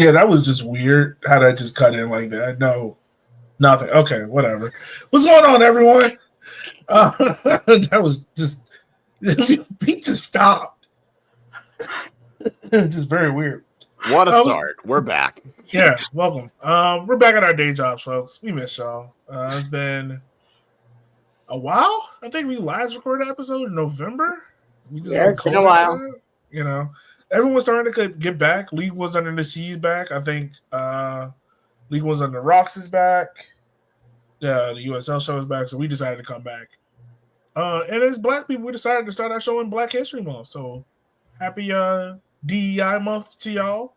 Yeah, that was just weird. How that just cut in like that. No, nothing. Okay, whatever. What's going on, everyone? That was just beat just stopped. Just very weird. What a start. We're back. Yeah, welcome. We're back at our day jobs, folks. We miss y'all. It's been a while. I think we last recorded an episode in November. We just it's been a while. You know, everyone's starting to get back. League was under the Seas back. I think League was under Rocks is back. The USL show is back. So we decided to come back. And as Black people, we decided to start our show in Black History Month. So happy DEI month to y'all.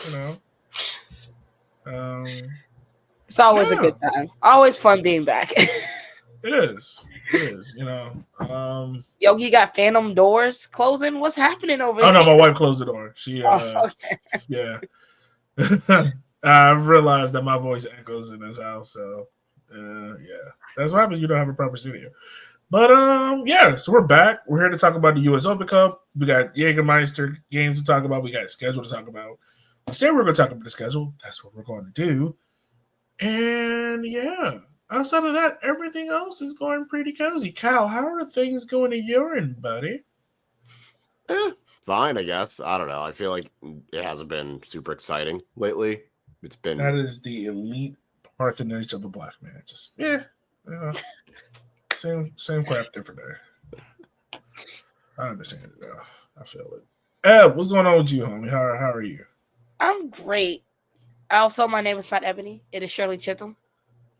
You know. It's always a good time. Always fun being back. It is. You know. Yogi got phantom doors closing. What's happening over here? Oh no, my wife closed the door. She yeah. I realized that my voice echoes in this house, so yeah. That's what happens. You don't have a proper studio. But yeah, so we're back. We're here to talk about the USL Cup. We got Jägermeister games to talk about. We got a schedule to talk about. We said we're going to talk about the schedule. That's what we're going to do. And yeah, outside of that, everything else is going pretty cozy. Cal, how are things going to your end, buddy? Fine, I guess. I don't know. I feel like it hasn't been super exciting lately. It's been that is the elite patronage of a Black man. Just same crap, different day. I understand it though. I feel it. Eb, what's going on with you, homie? How are you? I'm great. Also, my name is not Ebony. It is Shirley Chitham.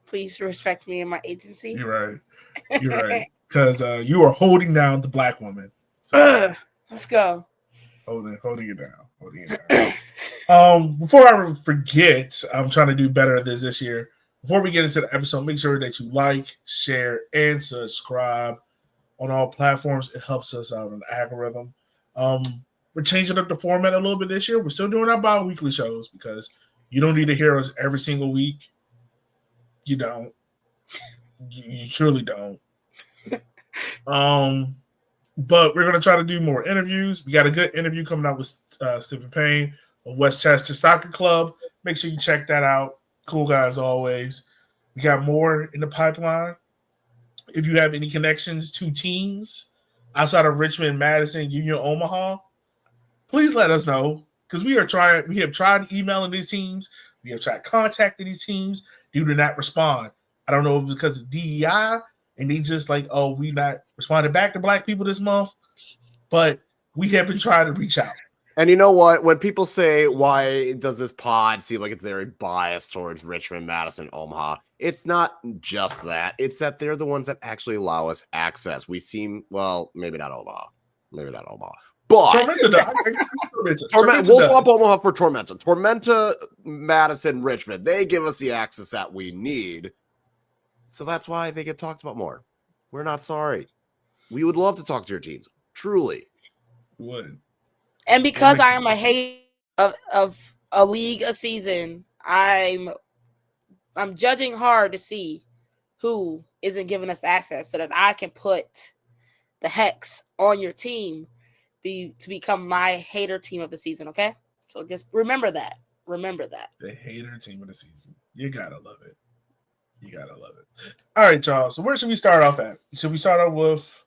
Please respect me and my agency. You're right. Because you are holding down the Black woman. So let's go. Holding it down. Before I forget, I'm trying to do better at this year. Before we get into the episode, make sure that you like, share, and subscribe on all platforms. It helps us out in the algorithm. We're changing up the format a little bit this year. We're still doing our bi-weekly shows because you don't need to hear us every single week. You don't. You truly don't. But we're going to try to do more interviews. We got a good interview coming out with Stephen Payne of Westchester Soccer Club. Make sure you check that out. Cool guy as always. We got more in the pipeline. If you have any connections to teams outside of Richmond, Madison, Union, Omaha, please let us know because we have tried emailing these teams. We have tried contacting these teams. You do not respond. I don't know if it's because of DEI and they just like, oh, we not responded back to Black people this month, but we have been trying to reach out. And you know what? When people say, why does this pod seem like it's very biased towards Richmond, Madison, Omaha? It's not just that. It's that they're the ones that actually allow us access. We seem, well, maybe not Omaha. But we'll swap Omaha for Tormenta. Tormenta, Madison, Richmond. They give us the access that we need. So that's why they get talked about more. We're not sorry. We would love to talk to your teams. Truly. Would. And because I am a hater of a league a season, I'm judging hard to see who isn't giving us access so that I can put the hex on your team to become my hater team of the season, okay? So just remember that. The hater team of the season. You gotta love it. All right, y'all. So where should we start off at? Should we start off with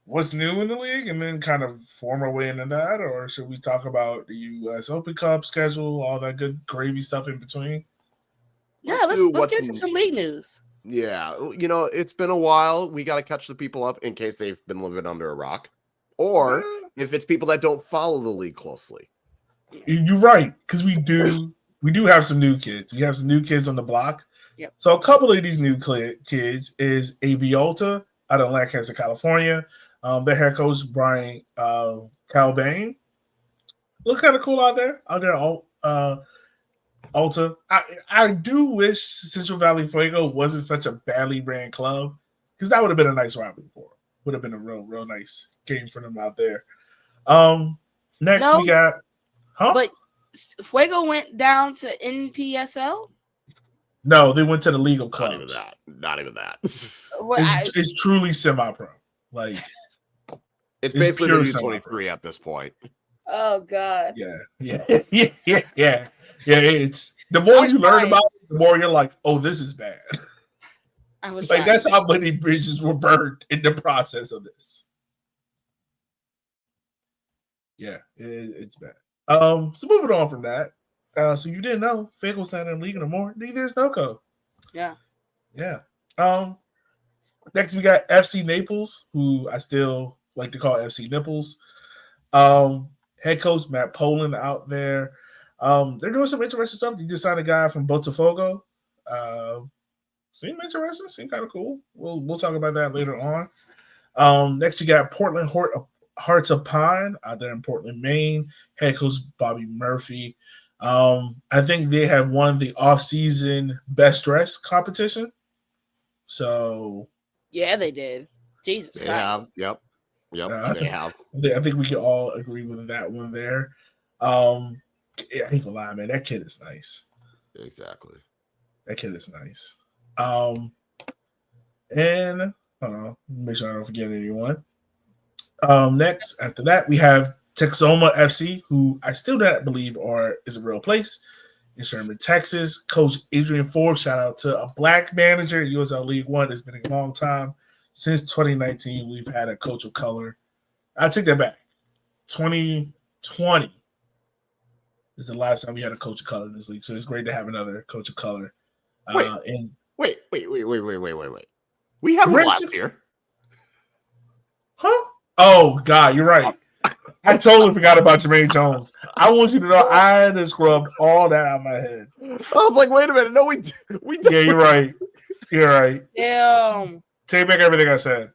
what's new in the league and then kind of form our way into that? Or should we talk about the US Open Cup schedule, all that good gravy stuff in between? Yeah, let's get into some league news. Yeah, you know, it's been a while. We got to catch the people up in case they've been living under a rock. Or if it's people that don't follow the league closely. You're right, because we do have some new kids. We have some new kids on the block. Yep. So a couple of these new kids is Aviolta out of Lancaster, California. Their head coach, Brian Calbane. Looks kind of cool out there. Alta. I do wish Central Valley Fuego wasn't such a badly ran club because that would have been a nice rivalry for them. Would have been a real nice game for them out there. Next we got, But Fuego went down to NPSL. No, they went to the legal club. Not even that. It's truly semi-pro. Like it's basically the U23 at this point. Oh God. Yeah. It's the more you learn about it, the more you're like, oh, this is bad. I was Like trying. that's how many bridges were burned in the process of this. Yeah, it's bad. So moving on from that. So you didn't know Fagel's not in the league anymore. Neither is Noco. Yeah. Yeah. Next we got FC Naples, who I still like to call FC Nipples. Head coach Matt Poland out there. They're doing some interesting stuff. They just signed a guy from Botafogo. Seemed interesting. Seemed kind of cool. We'll talk about that later on. Next you got Portland Hearts of Pine out there in Portland, Maine. Head coach Bobby Murphy. I think they have won the offseason best dress competition. So yeah, they did. Jesus They Christ. have. Yep. They have. I think we can all agree with that one there. I ain't gonna lie, man. That kid is nice. Exactly. That kid is nice. And I don't know, make sure I don't forget anyone. Next, after that, we have Texoma FC, who I still don't believe is a real place in Sherman, Texas. Coach Adrian Forbes, shout out to a black manager at USL League One. It's been a long time. Since 2019, we've had a coach of color. I take that back. 2020 is the last time we had a coach of color in this league. So it's great to have another coach of color. Wait. We had one last year. Huh? Oh, God, you're right. I totally forgot about Jermaine Jones. I want you to know I had to scrubbed all that out of my head. I was like, wait a minute. No, we Yeah, you're right. You're right. Damn. Take back everything I said.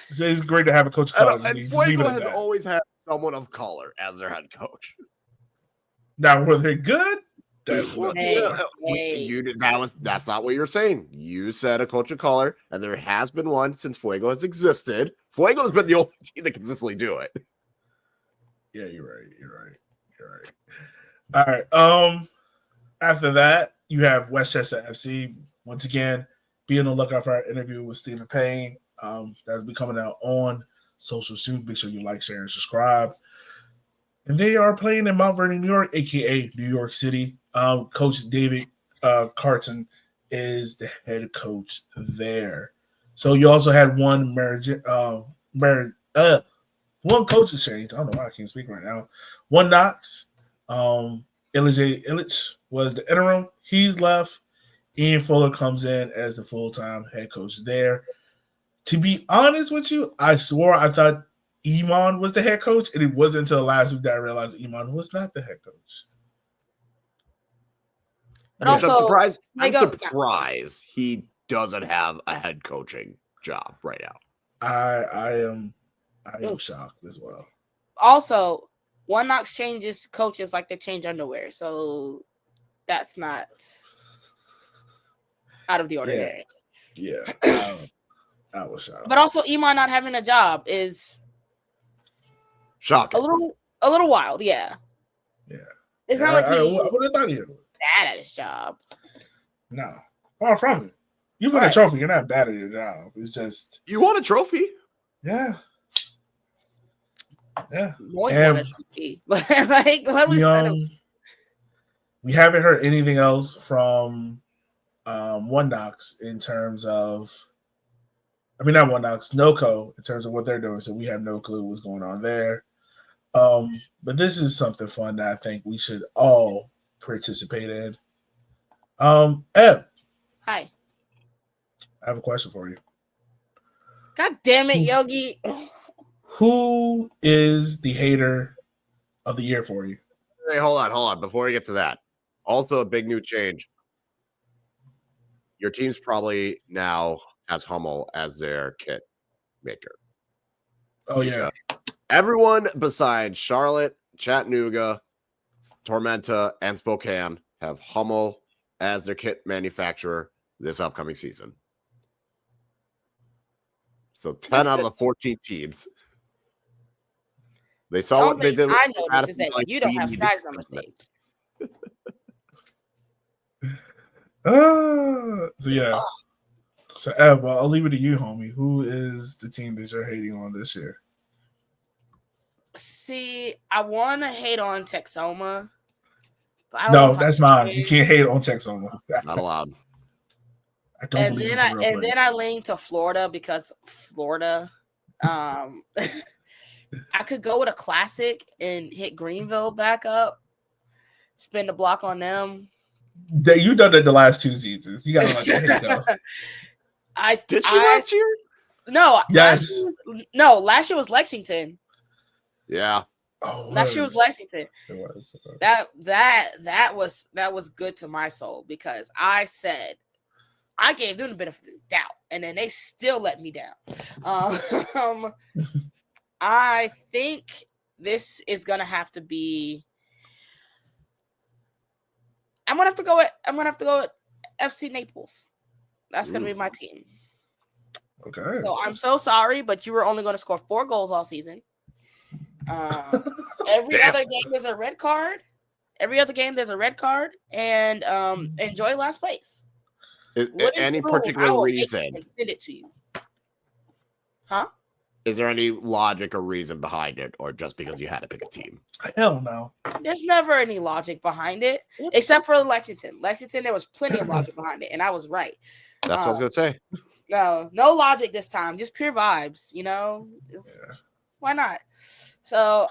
It's great to have a coach of color. And Fuego has always had someone of color as their head coach. Now, were they good? That's what that's not what you're saying. You said a coach of color, and there has been one since Fuego has existed. Fuego has been the only team that consistently do it. Yeah, you're right. All right. After that, you have Westchester FC. Once again, be on the lookout for our interview with Stephen Payne. That'll be coming out on social soon. Make sure you like, share, and subscribe. And they are playing in Mount Vernon, New York, aka New York City. Coach David Carton is the head coach there. So you also had one one coach's change. I don't know why I can't speak right now. One Knox. Illich was the interim. He's left. Ian Fuller comes in as the full-time head coach there. To be honest with you, I swore I thought Iman was the head coach, and it wasn't until last week that I realized Iman was not the head coach. But also, I'm surprised he doesn't have a head coaching job right now. I am shocked as well. Also, One Knox changes coaches like they change underwear, so that's not out of the ordinary. Yeah. I was shocked. But also, Iman not having a job is shocking. A little wild. Yeah. It's not like I would have thought he was bad at his job. No, far from it. You win a trophy, you're not bad at your job. It's just you won a trophy. Yeah. Boys won a trophy, but like, what was we haven't heard anything else from One Knox in terms of. I mean, not One Knox, NoCo in terms of what they're doing. So we have no clue what's going on there. But this is something fun that I think we should all participate in. Eb. Hi. I have a question for you. God damn it, Yogi. Who is the hater of the year for you? Hey, hold on. Before we get to that, also a big new change. Your team's probably now has Hummel as their kit maker. Oh, yeah. Everyone besides Charlotte, Chattanooga, Tormenta, and Spokane have Hummel as their kit manufacturer this upcoming season. So 10 out of the 14 teams. They saw what they did. I noticed is that you don't have Sky's number saved. So yeah. So Eb, I'll leave it to you, homie. Who is the team that you're hating on this year? See, I want to hate on Texoma, but I don't know No, if that's I mine. can. You can't hate on Texoma. Not allowed. I don't believe it's a real place. Then I lean to Florida because Florida. I could go with a classic and hit Greenville back up, spin the block on them. You done that the last 2 seasons. You gotta let that hit though. Did she last year? No. Yes. Last year was Lexington. Yeah. Oh, Last year was Lexington. It was. That was good to my soul because I said I gave them the benefit of the doubt, and then they still let me down. I think this is gonna have to be. I'm gonna have to go with FC Naples. That's gonna be my team. Okay. So I'm so sorry, but you were only going to score 4 goals all season. Every other game there's a red card. Every other game there's a red card, and enjoy last place. Any particular reason? Send it to you. Huh? Is there any logic or reason behind it, or just because you had to pick a team? Hell no. There's never any logic behind it, except for Lexington. Lexington, there was plenty of logic behind it, and I was right. That's what I was gonna say. No logic this time, just pure vibes. Yeah. Why not? So,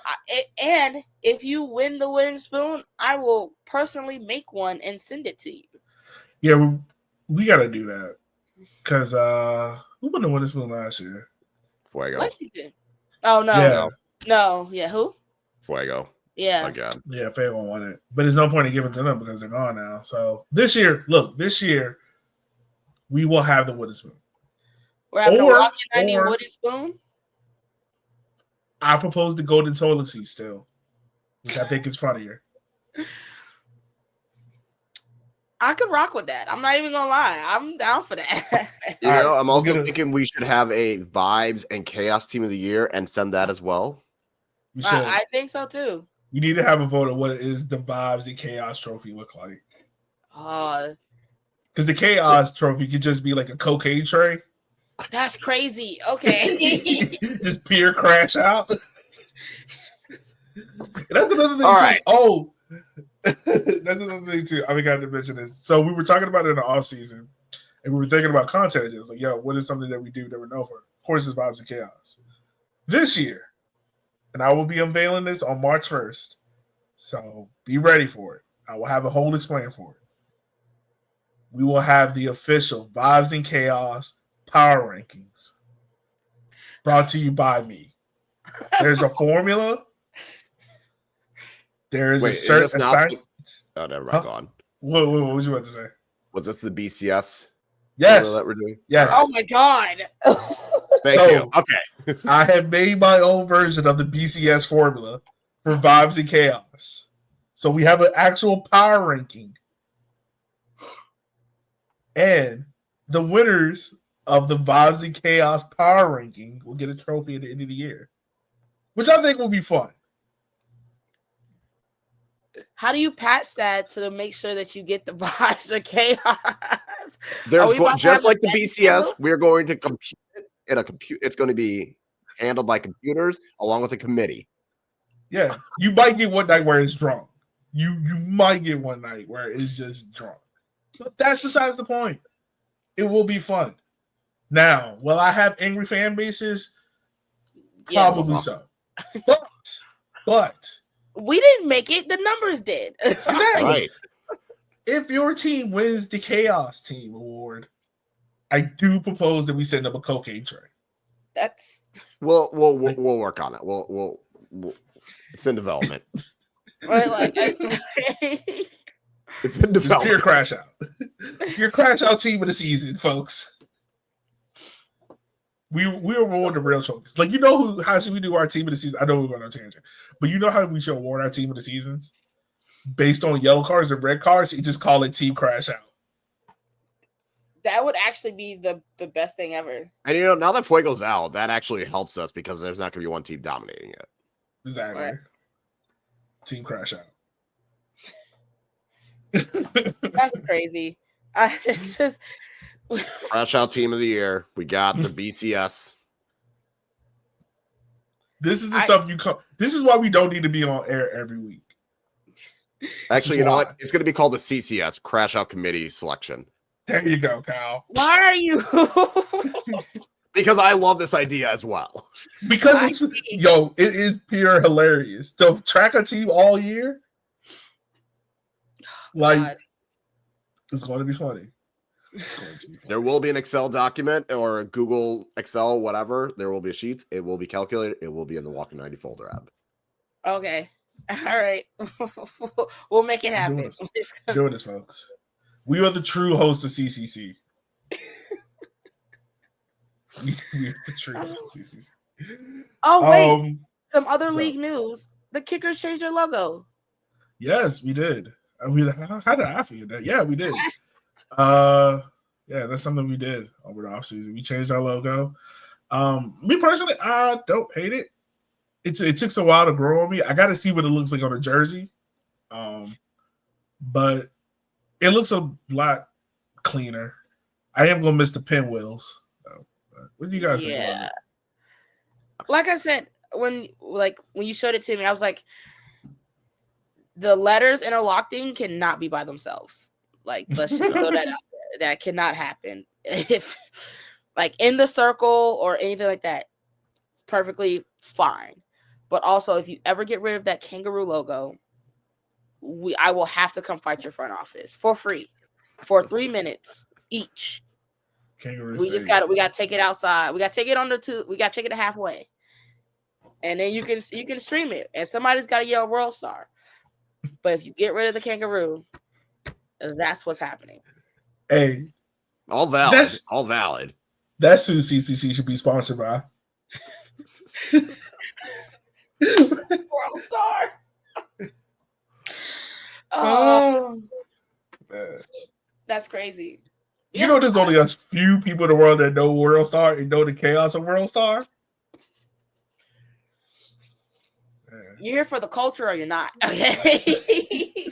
and if you win the wooden spoon, I will personally make one and send it to you. Yeah, we got to do that because who won the wooden spoon last year? Fuego. Lexington. Oh no, no. Yeah, who? Fuego. Yeah. Again. Yeah, Fuego won it, but there's no point in giving it to them because they're gone now. So this year, we will have the wooden spoon. We're having a Rocky 90 wooden spoon. I propose the golden toilet seat still, which I think is funnier. I could rock with that. I'm not even gonna lie. I'm down for that. I'm also thinking we should have a vibes and chaos team of the year and send that as well. I think so too. We need to have a vote of what is the vibes and chaos trophy look like. Because the chaos trophy could just be like a cocaine tray. That's crazy. Okay. Just pure crash out. That's another thing All too. Right. Oh, that's another thing too. I forgot to mention this. So we were talking about it in the off season, and we were thinking about content ideas. Like, yo, what is something that we do that we're known for? Of course, it's vibes and chaos. This year, and I will be unveiling this on March 1st. So be ready for it. I will have a whole explain for it. We will have the official Vibes and Chaos Power Rankings brought to you by me. There's a formula. There is a certain assignment. Oh, never mind. Go on. What was you about to say? Was this the BCS? Yes. That we're doing? Yes. Oh my god. Thank you. Okay. I have made my own version of the BCS formula for Vibes and Chaos. So we have an actual power ranking. And the winners of the Vibes and Chaos power ranking will get a trophy at the end of the year, which I think will be fun. How do you patch that to make sure that you get the Vibes or Chaos? There's just like the BCS, we're going to compute it in a compute. It's going to be handled by computers along with a committee. Yeah, you might get one night where it's drunk. You might get one night where it's just drunk. But that's besides the point. It will be fun. Now, will I have angry fan bases? Probably so. But we didn't make it. The numbers did. Exactly. Right. If your team wins the Chaos Team Award, I do propose that we send up a cocaine tray. That's We'll work on it. We'll it's in development. right. Like It's in development. Just pure crash out. Your crash out team of the season, folks. We award the real trophies. Like, how should we do our team of the season? I know we're going on a tangent, but you know how we should award our team of the seasons based on yellow cards and red cards? You just call it Team Crash Out. that would actually be the best thing ever. And now that Fuego's out, that actually helps us because there's not going to be one team dominating it. Exactly. Right. Team Crash Out. That's crazy. This is Crash Out team of the year. We got the BCS. This is the stuff you come. This is why we don't need to be on air every week. Actually, you know what? It's going to be called the CCS, Crash Out Committee Selection. There you go, Kyle. Why are you? Because I love this idea as well. Because it is pure hilarious. To track a team all year, like, it's going to be funny. It's going to be funny. There will be an Excel document or a Google Excel, whatever. There will be a sheet. It will be calculated. It will be in the Walking 90 folder app. Okay. All right. We'll make it happen. Doing this, folks. We are the true hosts of CCC. We are the true hosts of CCC. Oh, wait. Some other league news. The Kickers changed their logo. Yes, we did. I mean, how did I feel that? Yeah, we did. Yeah, that's something we did over the offseason. We changed our logo. Me personally, I don't hate it. It took a while to grow on me. I got to see what it looks like on a jersey. But it looks a lot cleaner. I am gonna miss the pinwheels. What do you guys think about it? Like I said, when you showed it to me, I was like, the letters interlocking cannot be by themselves. Like, let's just throw that out there. That cannot happen. If like in the circle or anything like that, it's perfectly fine. But also, if you ever get rid of that kangaroo logo, I will have to come fight your front office for free for 3 minutes each. Kangaroo we got to take it outside. We got to take it we got to take it halfway. And then you can stream it. And somebody's got to yell World Star. But if you get rid of the kangaroo, that's what's happening. Hey. All valid. All valid. That's who CCC should be sponsored by. World Star. That's crazy. You know, there's only a few people in the world that know World Star and know the chaos of World Star. You're here for the culture or you're not. Okay.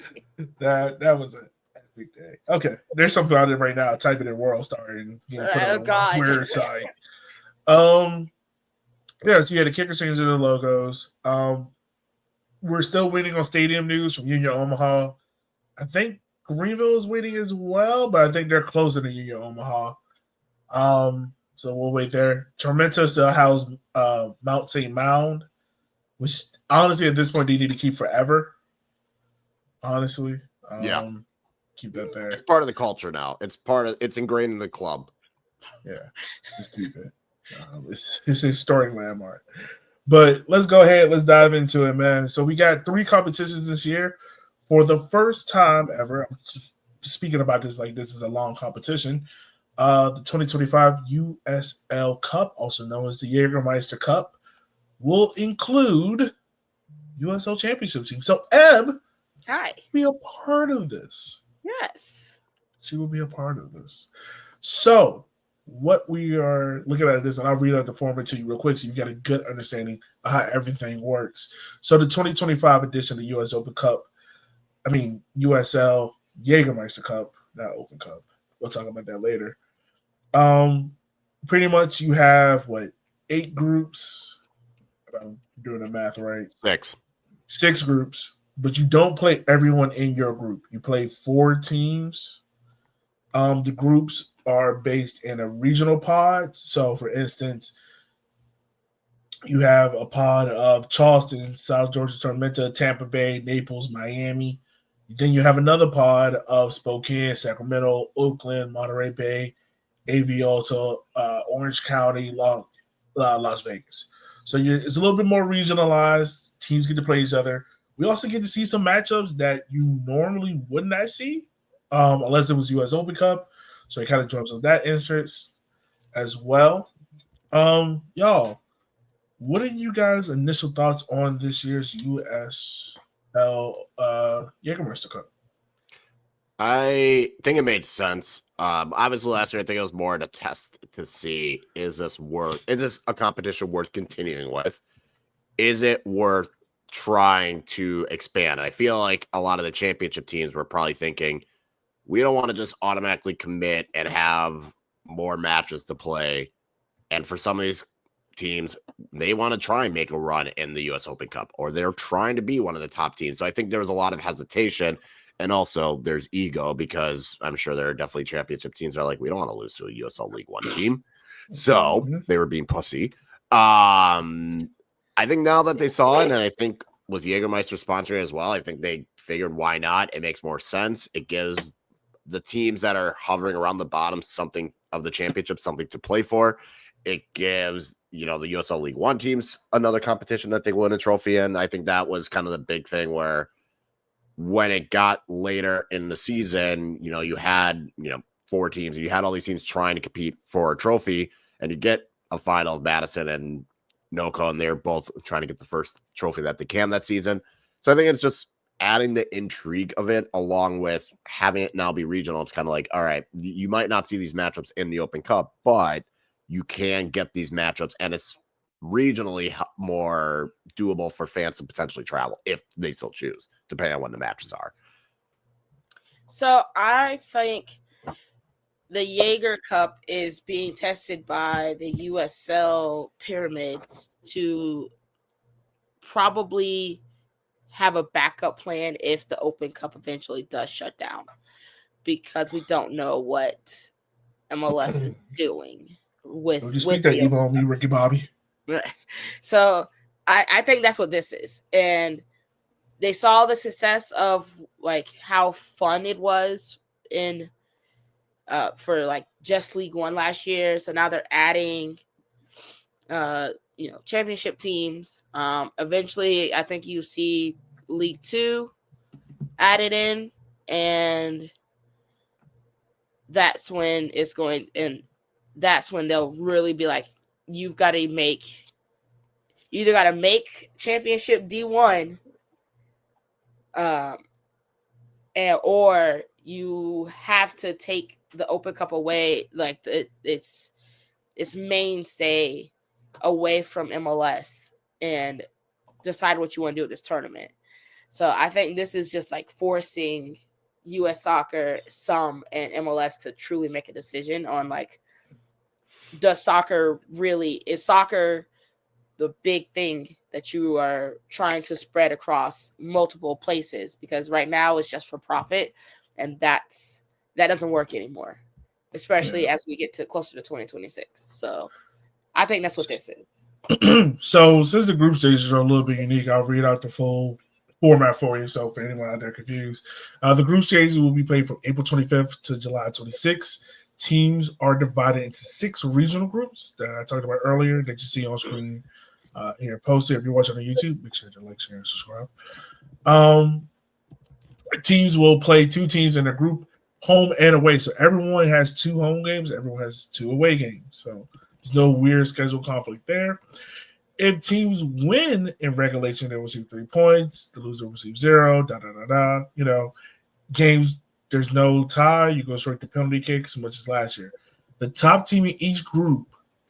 that was an epic day. Okay. There's something out there right now. Type it in World Star and put it on a weird site. Yeah, so the Kickers changing their logos. We're still waiting on stadium news from Union Omaha. I think Greenville is waiting as well, but I think they're closing to Union Omaha. So we'll wait there. Tormenta still house Mount St. Mound, which honestly at this point they need to keep forever. Honestly, keep that there. It's part of the culture now. It's ingrained in the club. Yeah, just keep it. It's a historic landmark. But let's go ahead. Let's dive into it, man. So we got 3 competitions this year. For the first time ever, I'm speaking about this like this is a long competition. The 2025 USL Cup, also known as the Jägermeister Cup, will include USL Championship team. So Eb, hi, be a part of this. Yes, she will be a part of this. So what we are looking at this, and I'll read out the format to you real quick so you get a good understanding of how everything works. So the 2025 edition of the US Open Cup, USL Jägermeister Cup, not Open Cup. We'll talk about that later. Pretty much you have 8 groups. I'm doing the math right. 6 groups, but you don't play everyone in your group. You play 4 teams. The groups are based in a regional pod. So, for instance, you have a pod of Charleston, South Georgia, Tormenta, Tampa Bay, Naples, Miami. Then you have another pod of Spokane, Sacramento, Oakland, Monterey Bay, AV Alta, Orange County, Las Vegas. So it's a little bit more regionalized. Teams get to play each other. We also get to see some matchups that you normally would not see unless it was US Open Cup. So it kind of drums up that interest as well. Y'all, what are you guys' initial thoughts on this year's USL Jägermeister Cup? I think it made sense. Obviously, last year I think it was more to test to see is this a competition worth continuing with? Is it worth trying to expand? And I feel like a lot of the championship teams were probably thinking, we don't want to just automatically commit and have more matches to play. And for some of these teams, they want to try and make a run in the US Open Cup, or they're trying to be one of the top teams. So I think there's a lot of hesitation, and also there's ego, because I'm sure there are definitely championship teams that are like, we don't want to lose to a USL League One team. So they were being pussy. I think now that they saw it, and I think with Jägermeister sponsoring as well, I think they figured, why not? It makes more sense. It gives the teams that are hovering around the bottom something of the championship, something to play for. It gives, the USL League One teams another competition that they win a trophy in. I think that was kind of the big thing, where when it got later in the season, you had, 4 teams, and you had all these teams trying to compete for a trophy, and you get a final of Madison and Noco, and they're both trying to get the first trophy that they can that season. So I think it's just adding the intrigue of it, along with having it now be regional. It's kind of like, all right, you might not see these matchups in the Open Cup, but you can get these matchups, and it's regionally more doable for fans to potentially travel if they still choose, depending on when the matches are. So I think the Jaeger Cup is being tested by the USL pyramids to probably have a backup plan if the Open Cup eventually does shut down, because we don't know what MLS is doing with. Don't you speak that evil on me, Ricky Bobby. So I think that's what this is, and they saw the success of like how fun it was in for like just League One last year. So now they're adding championship teams. Eventually I think you see League Two added in, and that's when they'll really be like, you either got to make championship D1 or you have to take the Open Cup away, like its mainstay away from MLS, and decide what you want to do with this tournament. So I think this is just like forcing US Soccer, and MLS to truly make a decision on like, is soccer the big thing that you are trying to spread across multiple places? Because right now it's just for profit, and that doesn't work anymore, especially as we get closer to 2026. So I think that's what this is. So since the group stages are a little bit unique, I'll read out the full format for you. So for anyone out there confused, the group stages will be played from April 25th to July 26th. Teams are divided into 6 regional groups that I talked about earlier that you see on screen here posted. If you're watching on YouTube, make sure to like, share, and subscribe. Teams will play 2 teams in a group, home and away. So everyone has 2 home games. Everyone has 2 away games. So there's no weird schedule conflict there. If teams win in regulation, they will receive 3 points. The loser will receive 0. Games, there's no tie. You go straight to penalty kicks, much as last year. The top team in each group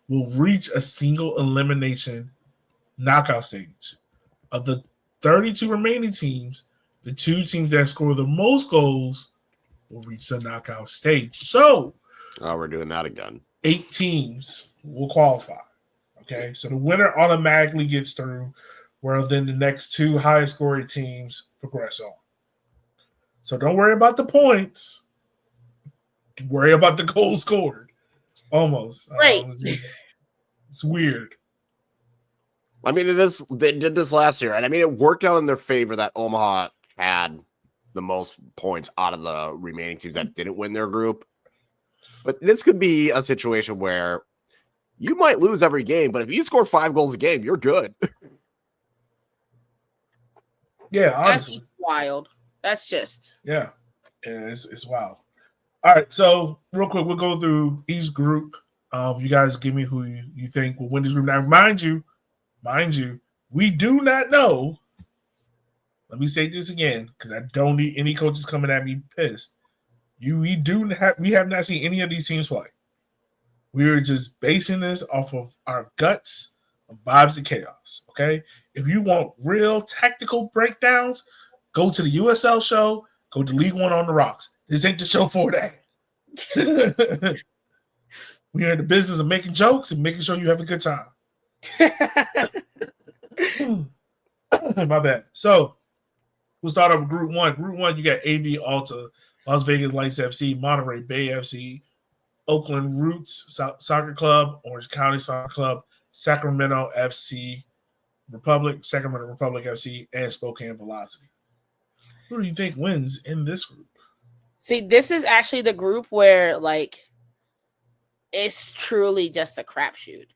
will reach a single elimination knockout stage. Of the 32 remaining teams, the 2 teams that score the most goals will reach the knockout stage. So, we're doing that again. 8 teams will qualify. Okay, so the winner automatically gets through, where then the next 2 highest scoring teams progress on. So don't worry about the points. Worry about the goals scored. Almost. Right. It's weird. I mean, they did this last year, and I mean, it worked out in their favor that Omaha had the most points out of the remaining teams that didn't win their group. But this could be a situation where you might lose every game, but if you score 5 goals a game, you're good. Yeah, honestly. That's just wild. That's just. Yeah, it's wild. All right, so real quick, we'll go through each group. You guys give me who you think will win this group. Now, mind you, we do not know. Let me say this again, because I don't need any coaches coming at me pissed. We have not seen any of these teams play. We're just basing this off of our guts, of vibes, and chaos. Okay, if you want real tactical breakdowns, go to the USL show. Go to League One on the Rocks. This ain't the show for that. We are in the business of making jokes and making sure you have a good time. My bad. So we'll start off with Group 1. Group 1, you got AV Alta, Las Vegas Lights FC, Monterey Bay FC, Oakland Roots Soccer Club, Orange County Soccer Club, Sacramento FC Republic, Sacramento Republic FC, and Spokane Velocity. Who do you think wins in this group? See, this is actually the group where, like, it's truly just a crapshoot.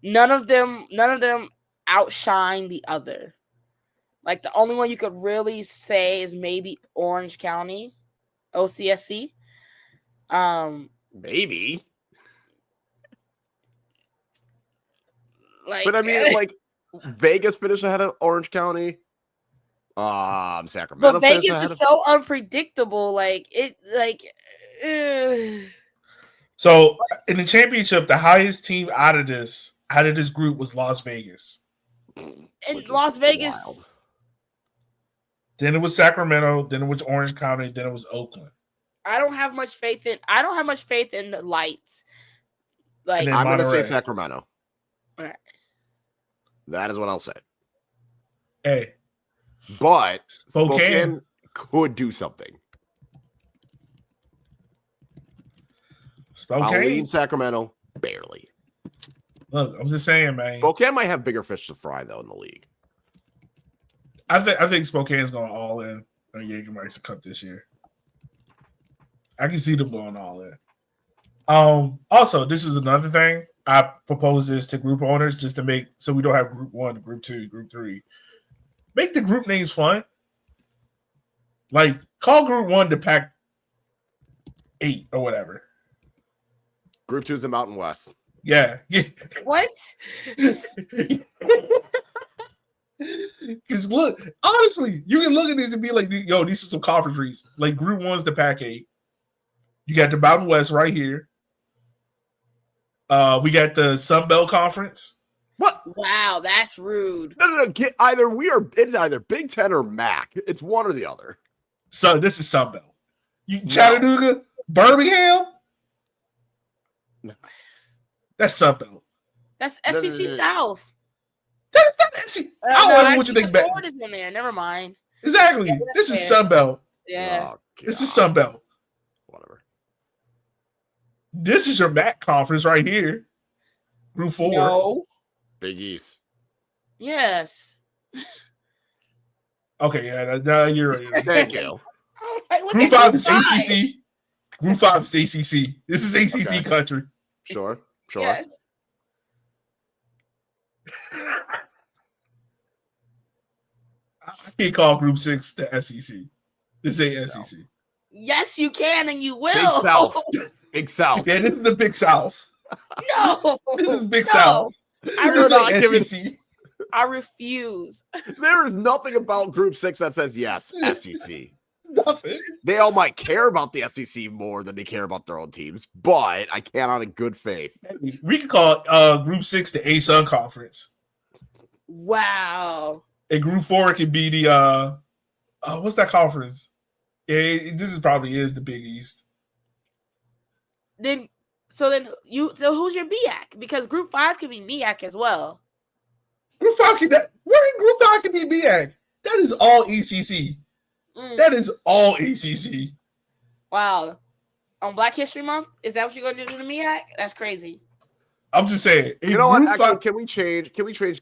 None of them outshine the other. Like, the only one you could really say is maybe Orange County, OCSC. Maybe. Like, But I mean, like, Vegas finished ahead of Orange County. Sacramento. But Vegas is so unpredictable. Like, it, like. So in the championship, the highest team out of this group was Las Vegas. And Las Vegas. Wild. Then it was Sacramento. Then it was Orange County. Then it was Oakland. I don't have much faith in the Lights. Like, I'm going to say Sacramento. All right. That is what I'll say. Hey. But Spokane could do something. Spokane? I'll lead Sacramento barely. Look, I'm just saying, man. Spokane might have bigger fish to fry, though, in the league. I think Spokane's going all in on Jägermeister Cup this year. I can see them going all in. Also, this is another thing. I propose this to group owners just to make so we don't have group 1, group 2, group 3. Make the group names fun. Like, call group 1 the Pack 8 or whatever. Group 2 is the Mountain West. Yeah. What? Because look, honestly, you can look at these and be like, yo, these are some conference reasons. Like, group 1's the Pack 8. You got the Mountain West right here. We got the Sun Belt Conference. What? Wow, that's rude. No. It's either Big Ten or MAC. It's one or the other. So this is Sun Belt. Chattanooga, Birmingham. No. That's Sun Belt. That's SEC South. That's not SEC. I don't know what you think about. Florida is in there. Never mind. Exactly. Yeah, this is Sun Belt. Yeah. Oh, this is Sun Belt. Whatever. This is your MAC conference right here. Group 4. No. Big East. Yes. Okay, yeah, no, you're right. Thank you. Group 5 is ACC. Group 5 is ACC. This is ACC country. Sure. Yes. I can't call Group 6 the SEC. This ain't SEC. Yes, you can, and you will. Big South. Big South. Yeah, this is the Big South. No. This is Big South. This ain't SEC. I refuse. There is nothing about Group 6 that says yes, SEC. Nothing. They all might care about the SEC more than they care about their own teams, but I can't on a good faith. We could call Group 6 the A-Sun Conference. Wow. And Group 4 could be the what's that conference? Yeah, this is probably the Big East. So who's your BIAC? Because Group 5 can be MEAC as well. Group 5 can Group 5 can be BIAC. That is all ECC. That is all ACC. Wow. On Black History Month? Is that what you're going to do to the MEAC? That's crazy. I'm just saying. You know what? Actually, can we change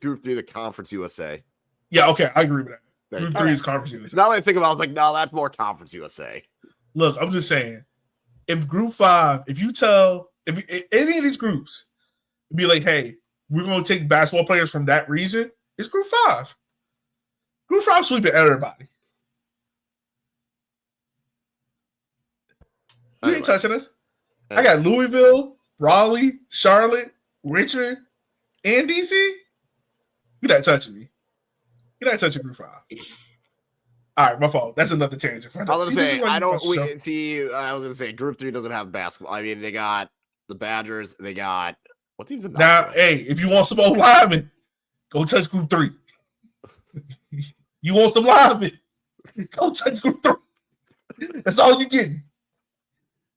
Group 3 to Conference USA? Yeah, okay. I agree with that. Group 3 Okay. is Conference USA. So now that I think about it, I was like, no, that's more Conference USA. Look, I'm just saying. If Group 5, if any of these groups be like, hey, we're going to take basketball players from that region, it's Group 5. Group 5 sweeping everybody. You ain't touching us. I got Louisville, Raleigh, Charlotte, Richmond, and DC. You're not touching me. You're not touching Group 5. All right, my fault. That's another tangent. I was gonna say Group 3 doesn't have basketball. I mean, they got the Badgers. They got what teams? Now, hey, if you want some old linemen, go touch Group 3. You want some linemen? Go touch Group 3. That's all you get.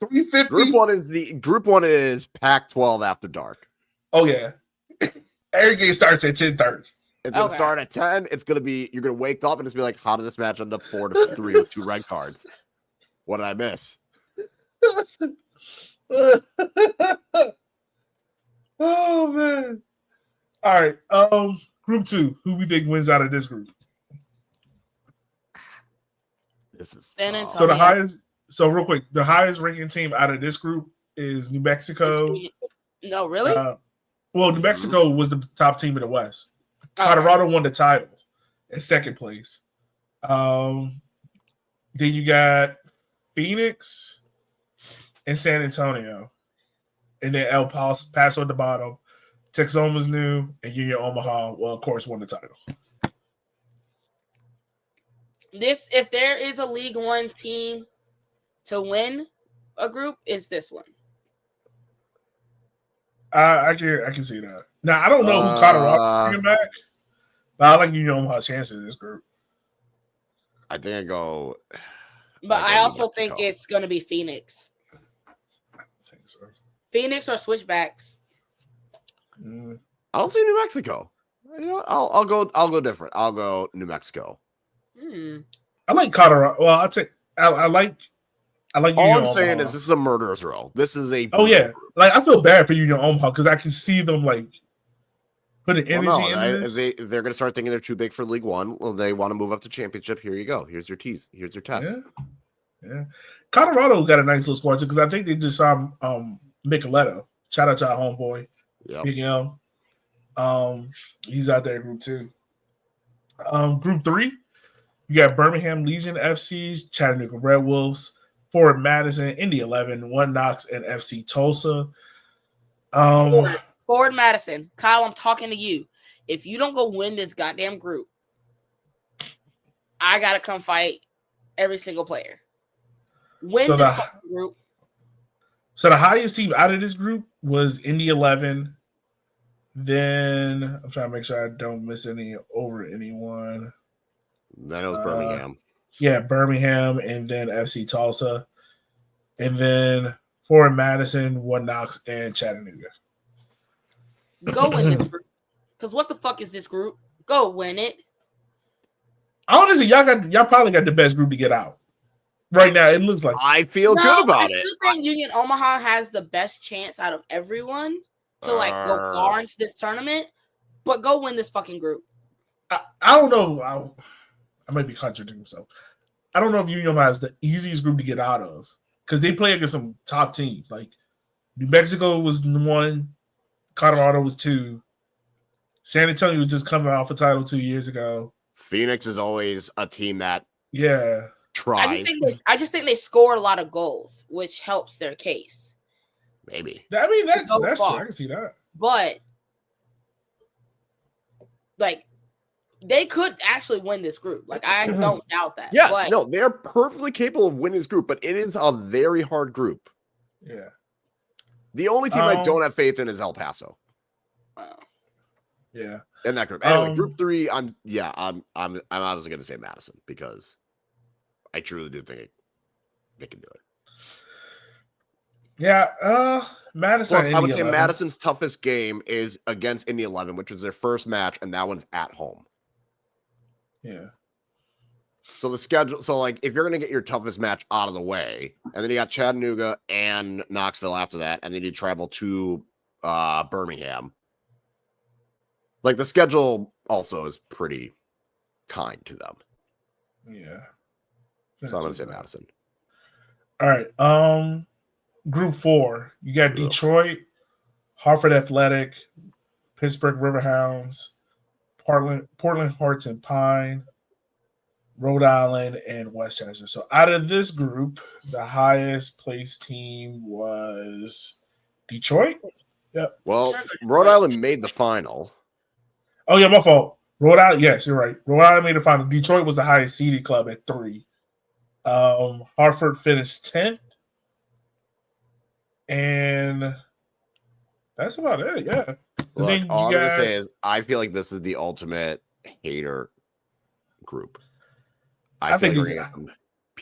350. Group 1 is Pac-12 after dark. Oh yeah. Every game starts at 10:30. It's gonna start at 10. It's gonna be you're gonna wake up and it's gonna be like, how did this match end up 4-3 with 2 red cards? What did I miss? Oh man. All right. Group 2. Who we think wins out of this group? This is San Antonio. So the highest. So real quick, the highest ranking team out of this group is New Mexico. No, really? Well, New Mexico was the top team in the West. Colorado won the title in second place. Then you got Phoenix and San Antonio, and then El Paso at the bottom. Texoma's new, and Union Omaha, well, of course, won the title. If there is a League One team to win a group, is this one. I can see that. Now I don't know who Colorado bringing back, but I like Union Omaha's chances in this group. I think I go. But I also think it's going to be Phoenix. I think so. Phoenix or Switchbacks. I'll say New Mexico. You know, I'll go different. I'll go New Mexico. I like Colorado. Well, I like. All I'm saying is this is a murderer's row. This is a. Oh yeah, like I feel bad for Union Omaha because I can see them like putting energy into this. They're going to start thinking they're too big for League One. Well, they want to move up to championship. Here you go. Here's your tease. Here's your test. Yeah. Colorado got a nice little squad too because I think they just saw Micheletto. Shout out to our homeboy, Big M. He's out there in Group 2. Group 3, you got Birmingham Legion FCs, Chattanooga Red Wolves, Ford Madison, Indy 11, One Knox, and FC Tulsa. Ford Madison. Kyle, I'm talking to you. If you don't go win this goddamn group, I gotta come fight every single player. Win this group. So the highest team out of this group was Indy 11. Then I'm trying to make sure I don't miss any over anyone. Then it was Birmingham. Yeah, Birmingham, and then FC Tulsa, and then Ford Madison, One Knox, and Chattanooga. Go win this group. Because what the fuck is this group? Go win it. Honestly, y'all probably got the best group to get out. Right now, it looks like. I feel good about it. I still think Union Omaha has the best chance out of everyone to go far into this tournament, but go win this fucking group. I don't know. I might be contradicting myself. I don't know if Union Omaha is the easiest group to get out of because they play against some top teams. Like New Mexico was 1, Colorado was 2, San Antonio was just coming off a title 2 years ago. Phoenix is always a team that tries. I just think they score a lot of goals, which helps their case. Maybe. I mean that's true. I can see that. But they could actually win this group. I don't doubt that. Yes, no, they're perfectly capable of winning this group, but it is a very hard group. Yeah. The only team I don't have faith in is El Paso. Yeah. In that group. Anyway, Group 3, I'm obviously going to say Madison because I truly do think they can do it. Yeah, Madison. Plus, I would say Madison's toughest game is against Indy 11, which is their first match, and that one's at home. Yeah. So the schedule, if you're going to get your toughest match out of the way, and then you got Chattanooga and Knoxville after that, and then you travel to Birmingham. The schedule also is pretty kind to them. Yeah. So I'm going to say Madison. All right. Group 4, you got Detroit, Hartford Athletic, Pittsburgh Riverhounds, Portland Hearts and Pine, Rhode Island, and Westchester. So out of this group, the highest placed team was Detroit. Yep. Well, Rhode Island made the final. Oh, yeah, my fault. Rhode Island, yes, you're right. Rhode Island made the final. Detroit was the highest seeded club at 3. Hartford finished 10th. And that's about it, yeah. Look, all I'm going to say is I feel like this is the ultimate hater group. I think we're going to get some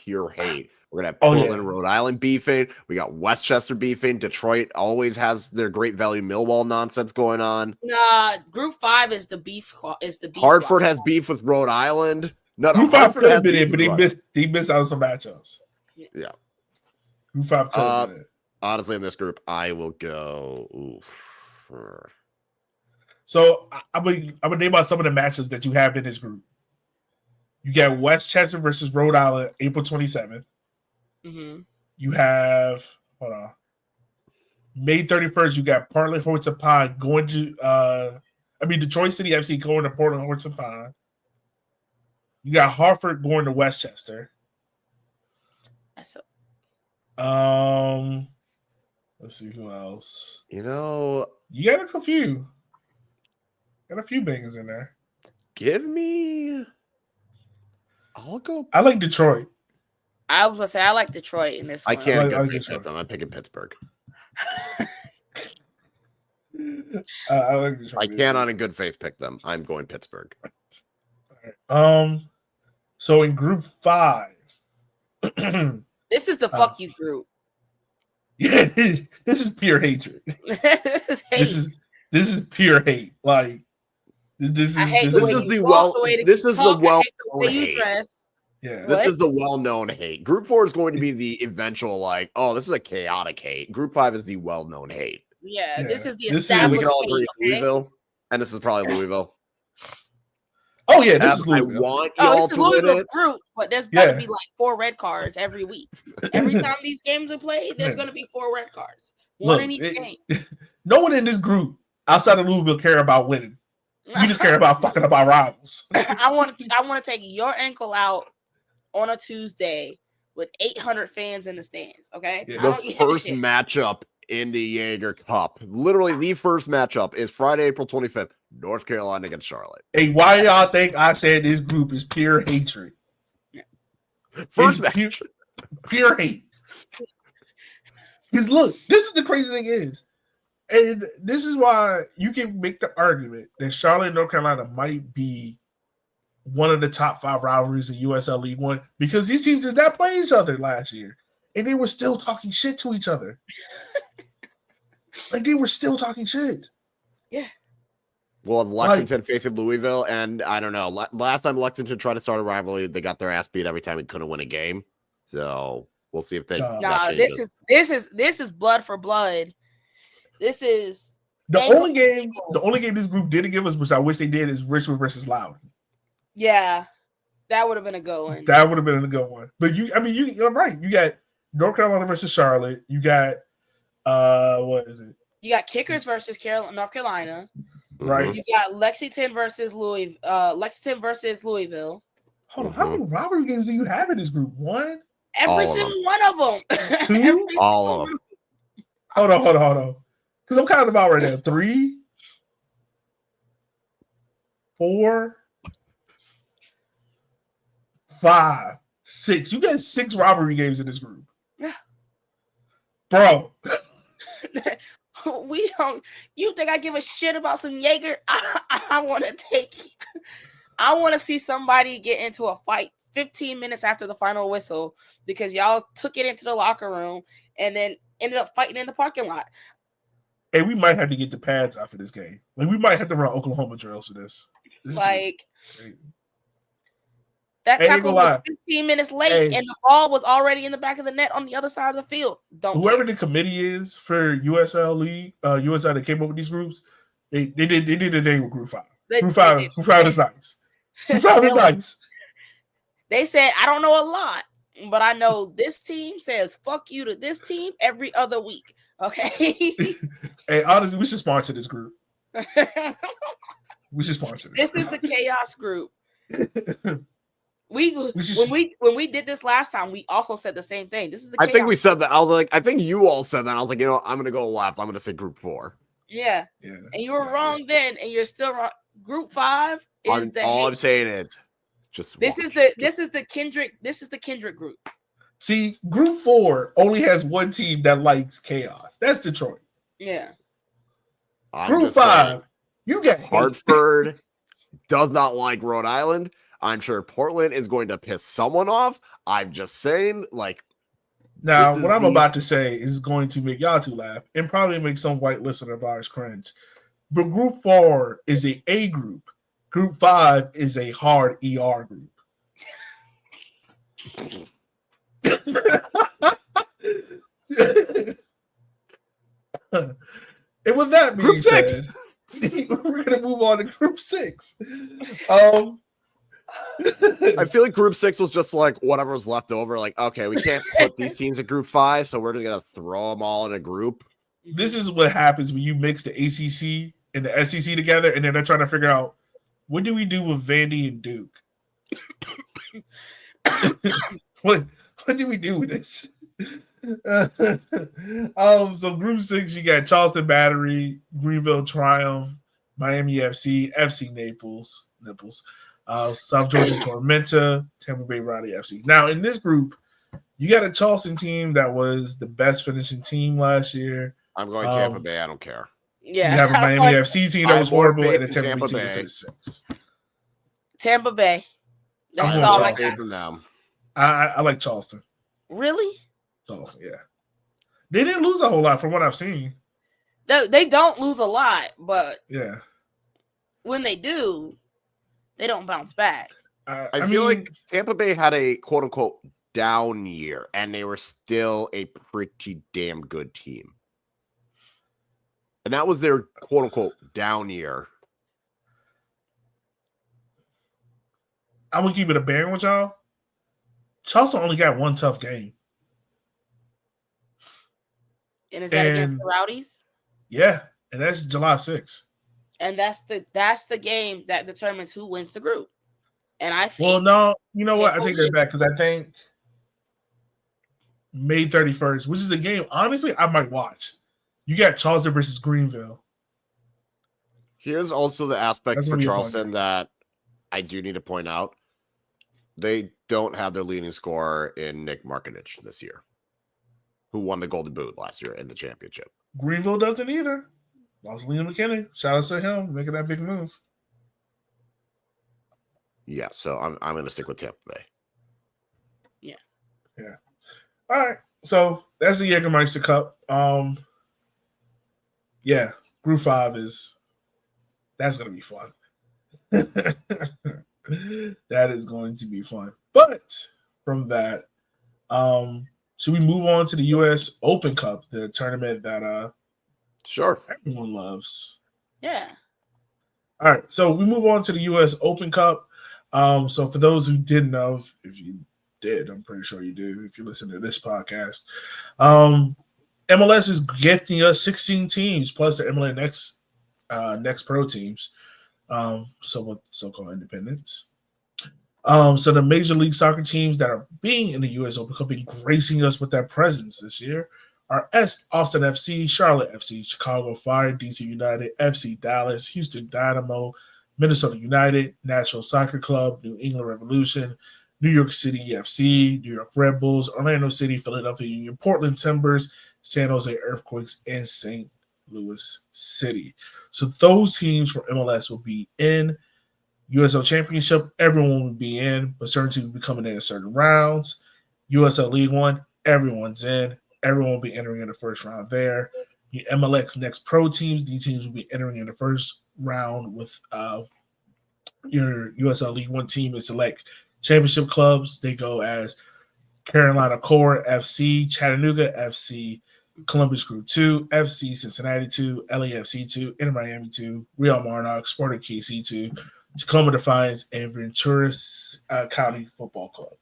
pure hate. We're gonna have Oh, Portland yeah. and Rhode Island beefing. We got Westchester beefing. Detroit always has their Great Value Millwall nonsense going on. Nah, Group 5 is the beef. Is the beef? Hartford line. has beef with Rhode Island. No, Group 5 Hartford could has have been beef it, but with Rhode Island. they missed out on some matchups. Yeah. Group 5 could have been it. Honestly, in this group, I will go. So I'm gonna name out some of the matchups that you have in this group. You got Westchester versus Rhode Island, April 27th. Mm-hmm. You have May 31st. You got Portland Horse and Pine going to Detroit City FC going to Portland Horse and Pine. You got Hartford going to Westchester. Let's see who else. You know, you got a few. Got a few bangers in there. I'll go. I like Detroit. I was gonna say I like Detroit in this. I one. can't go pick them. I'm picking Pittsburgh. I like Detroit. I can't on a good faith pick them. I'm going Pittsburgh. All right. So in Group 5, this is the fuck you group. Yeah, this is pure hatred. This is hate. This is pure hate. Like this is the well-known hate. Dress. Yeah, this is the well-known hate. Group 4 is going to be the eventual, like, oh, this is a chaotic hate. Group 5 is the well-known hate. Yeah, this is the established. We can all agree hate, Louisville, and this is probably Louisville. Oh yeah, this is Louisville. I want y'all to win it. Group, but there's about to be like 4 red cards every week. Every time these games are played, there's going to be 4 red cards, one in each game. No one in this group outside of Louisville care about winning. We just care about fucking up our rivals. I want to take your ankle out on a Tuesday with 800 fans in the stands. Okay, the first matchup in the Jaeger Cup, literally the first matchup, is Friday, April 25th, North Carolina against Charlotte. Hey, why y'all think I said this group is pure hatred? First match, pure hate. Because look, this is the crazy thing is, and this is why you can make the argument that Charlotte and North Carolina might be one of the top 5 rivalries in USL League One, because these teams did not play each other last year, and they were still talking shit to each other. Like, they were still talking shit. Yeah. We'll have Lexington facing Louisville, and I don't know. Last time Lexington tried to start a rivalry, they got their ass beat every time we couldn't win a game. So we'll see if they. This is blood for blood. This is the only game this group didn't give us, which I wish they did, is Richmond versus Loudoun. Yeah, that would have been a good one. That would have been a good one. But you're right. You got North Carolina versus Charlotte. You got what is it? You got Kickers versus North Carolina. Right. You got Lexington versus Louisville. Hold on, how many rivalry games do you have in this group? 1? Every single one of them. 2? All of them. Hold on. Because I'm counting them out right now. 3, 4, 5, 6. You got 6 rivalry games in this group. Yeah. Bro. We don't. You think I give a shit about some Jaeger? I want to I want to see somebody get into a fight 15 minutes after the final whistle because y'all took it into the locker room and then ended up fighting in the parking lot. Hey, we might have to get the pads out for this game. Like, we might have to run Oklahoma drills for this. That tackle was 15 minutes late, and the ball was already in the back of the net on the other side of the field. Whoever the committee is for USL League, USL that came up with these groups, they did a day with Group 5. Group 5 is nice. Group 5 is nice. They said, I don't know a lot, but I know this team says fuck you to this team every other week. Okay. Hey, honestly, we should sponsor this group. We should sponsor this. This is the chaos group. When we did this last time, we also said the same thing. This is the chaos. I think we said that. I was like, I think you all said that. I was like, I'm gonna go left. I'm gonna say Group 4. Yeah. And you were wrong then, and you're still wrong. Group 5 is all I'm saying is just this is the Kendrick group. See, Group 4 only has one team that likes chaos. That's Detroit. Yeah. Group 5, you got Hartford does not like Rhode Island. I'm sure Portland is going to piss someone off. I'm just saying, like, now what I'm about to say is going to make y'all two laugh and probably make some white listener of ours cringe. But Group 4 is A group. Group 5 is a hard ER group. And with that being said, we're going to move on to Group 6. I feel like Group 6 was just like whatever was left over. Like, okay, we can't put these teams in Group 5, so we're just going to throw them all in a group. This is what happens when you mix the ACC and the SEC together, and then they're trying to figure out, what do we do with Vandy and Duke? what do we do with this? So Group 6, you got Charleston Battery, Greenville Triumph, Miami FC, FC Naples, South Georgia Tormenta, Tampa Bay Rowdy FC. Now, in this group, you got a Charleston team that was the best finishing team last year. I'm going Tampa Bay. I don't care. Yeah, you have a Miami FC team that was horrible, and a Tampa Bay team that finished 6th. Tampa Bay. That's all I got from them. I like Charleston. Really? Charleston, yeah. They didn't lose a whole lot from what I've seen. They don't lose a lot, but yeah, when they do, they don't bounce back. I feel like Tampa Bay had a quote-unquote down year, and they were still a pretty damn good team. And that was their quote-unquote down year. I'm going to keep it a bear with y'all. Charleston only got one tough game. And is that against the Rowdies? Yeah, and that's July 6th. And that's the game that determines who wins the group. And I think... Well, no, you know what? I take that back because I think May 31st, which is a game, honestly, I might watch. You got Charleston versus Greenville. Here's also the aspect for Charleston that I do need to point out. They don't have their leading scorer in Nick Markinich this year, who won the Golden Boot last year in the championship. Greenville doesn't either. Lost Liam McKinney. Shout out to him making that big move. Yeah, so I'm going to stick with Tampa Bay. Yeah. Yeah. All right. So that's the Jägermeister Cup. Yeah, Group 5 that's going to be fun. That is going to be fun. But from that, should we move on to the US Open Cup, the tournament that sure everyone loves? Yeah. All right, so we move on to the US Open Cup. So for those who didn't know, if you did, I'm pretty sure you do if you listen to this podcast. MLS is gifting us 16 teams plus the MLS Next Pro teams. So-called independents. So the Major League Soccer teams that are being in the U.S. Open Cup and gracing us with their presence this year are Austin FC, Charlotte FC, Chicago Fire, DC United, FC Dallas, Houston Dynamo, Minnesota United, Nashville Soccer Club, New England Revolution, New York City FC, New York Red Bulls, Orlando City, Philadelphia Union, Portland Timbers, San Jose Earthquakes, and St. Louis City. So those teams from MLS will be in USL Championship. Everyone will be in, but certain teams will be coming in certain rounds. USL League One, everyone's in. Everyone will be entering in the first round there. The MLS Next Pro teams, these teams will be entering in the first round with your USL League One team and select championship clubs. They go as Carolina Core FC, Chattanooga FC, Columbus Crew 2, FC Cincinnati 2, LAFC 2, Inter Miami 2, Real Monarchs, Sporting KC 2, Tacoma Defiance, and Ventura County Football Club.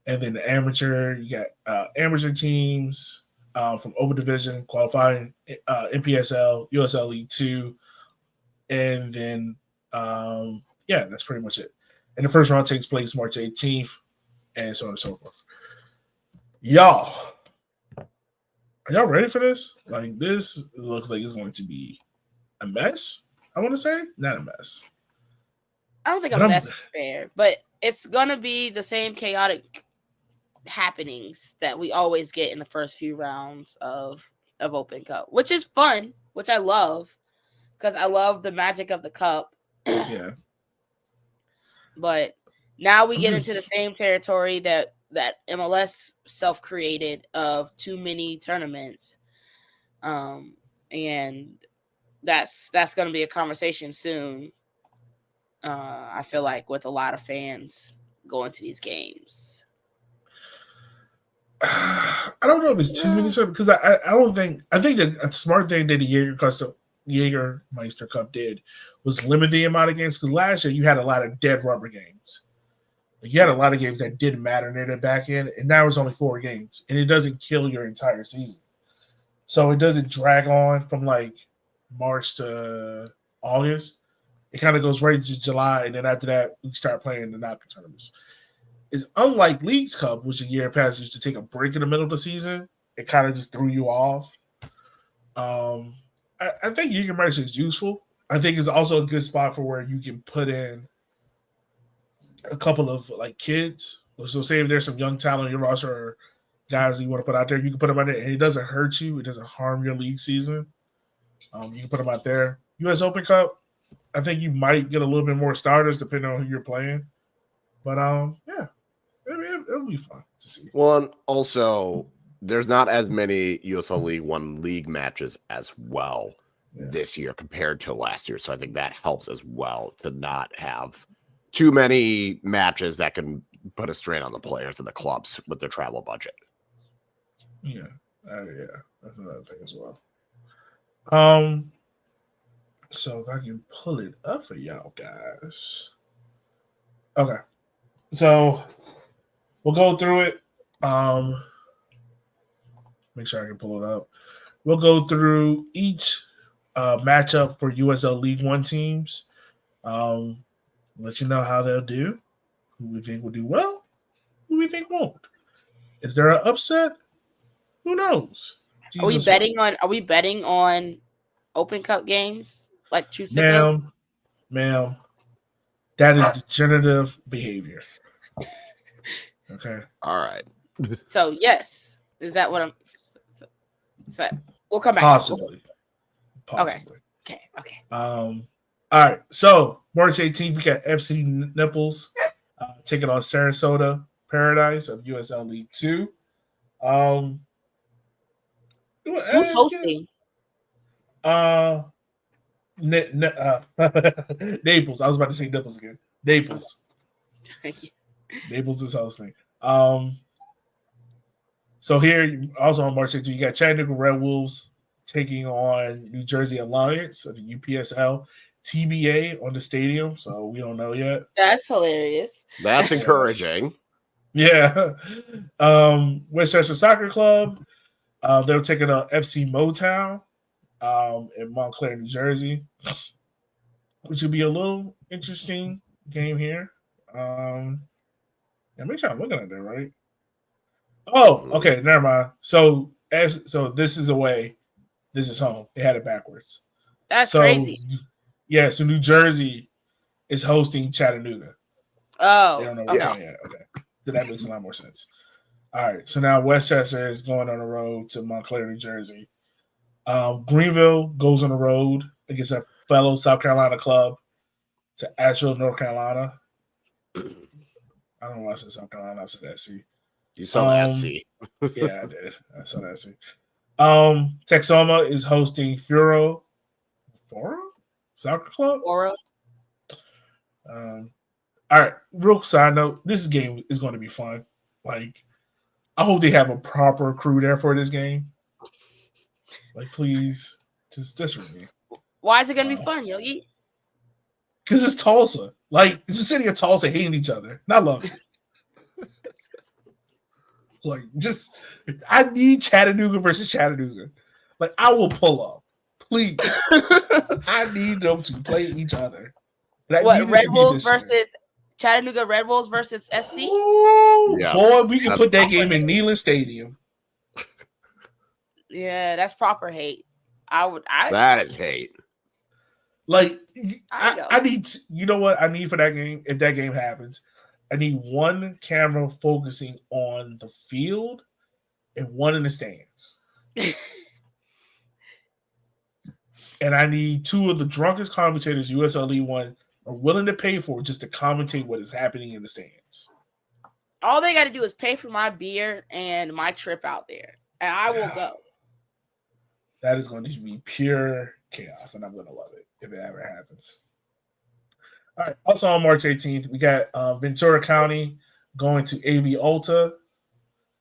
And then the amateur, you got amateur teams from Open Division qualifying NPSL, USL League 2, and then, that's pretty much it. And the first round takes place March 18th, and so on and so forth. Y'all, are y'all ready for this? Like, this looks like it's going to be a mess, I want to say. Not a mess. I don't think a mess is fair, but it's going to be the same chaotic happenings that we always get in the first few rounds of Open Cup, which is fun, which I love, because I love the magic of the cup. Yeah. But Now we get into the same territory that MLS self-created of too many tournaments, and that's going to be a conversation soon. I feel like with a lot of fans going to these games. I don't know if it's too many because I don't think I think that a smart thing that the Jägermeister Cup did was limit the amount of games because last year you had a lot of dead rubber games. Like you had a lot of games that didn't matter near the back end, and now it's only 4 games, and it doesn't kill your entire season. So it doesn't drag on from like March to August. It kind of goes right to July, and then after that, we start playing the knockout tournaments. It's unlike Leagues Cup, which a year past used to take a break in the middle of the season. It kind of just threw you off. I think Jägermeister is useful. I think it's also a good spot for where you can put in a couple of like kids. So say if there's some young talent in your roster or guys that you want to put out there, you can put them out there, and it doesn't hurt you. It doesn't harm your league season. You can put them out there. U.S. Open Cup, I think you might get a little bit more starters depending on who you're playing. But yeah, it'll be fun to see. Well, and also there's not as many USL League One league matches as well this year compared to last year. So I think that helps as well to not have too many matches that can put a strain on the players and the clubs with their travel budget. Yeah, that's another thing as well. So if I can pull it up for y'all guys. Okay. So we'll go through it. Make sure I can pull it up. We'll go through each matchup for USL League One teams. Let you know how they'll do. Who we think will do well, who we think won't. Is there an upset? Who knows? Are we betting on Open Cup games like Chusicko? Ma'am, that is degenerative behavior. Okay. All right. So yes, is that what I'm? So we'll come back. Possibly. Okay. All right. So March 18th, we got FC Nipples taking on Sarasota Paradise of USL League 2. Who's hosting? Naples. I was about to say Nipples again. Naples. Thank you. Naples is hosting. So here, also on March 18th, you got Chattanooga Red Wolves taking on New Jersey Alliance of the UPSL. TBA on the stadium, so we don't know yet. That's hilarious. That's encouraging. Yeah. Westchester Soccer Club, they're taking on FC Motown in Montclair, New Jersey, which would be a little interesting game here. Make sure I'm looking at that right. Oh, okay, never mind. So this is away, this is home. They had it backwards. That's crazy. Yeah, so New Jersey is hosting Chattanooga. Oh, they don't know okay. So that makes a lot more sense. All right, so now Westchester is going on the road to Montclair, New Jersey. Greenville goes on the road against a fellow South Carolina club to Asheville, North Carolina. I don't know why I said South Carolina. I said SC. You saw the SC. Yeah, I did. I saw the SC. Texoma is hosting Foro Soccer Club. Foro. All right. Real side note: this game is going to be fun. Like, I hope they have a proper crew there for this game. Like, please, just for me. Why is it going to be fun, Yogi? Because it's Tulsa. Like, it's the city of Tulsa hating each other. Not love it. Like, I need Chattanooga versus Chattanooga. Like, I will pull up. Please. I need them to play each other. What, Red Wolves versus Chattanooga Red Wolves versus SC? Ooh, yeah. Boy, we can put that game in Neyland Stadium. Yeah, that's proper hate. That is hate. Like, I need, you know what I need for that game? If that game happens, I need one camera focusing on the field and one in the stands. And I need 2 of the drunkest commentators USL League One are willing to pay for just to commentate what is happening in the stands. All they got to do is pay for my beer and my trip out there, and I will go. That is going to be pure chaos, and I'm going to love it if it ever happens. All right. Also on March 18th, we got Ventura County going to AV Ulta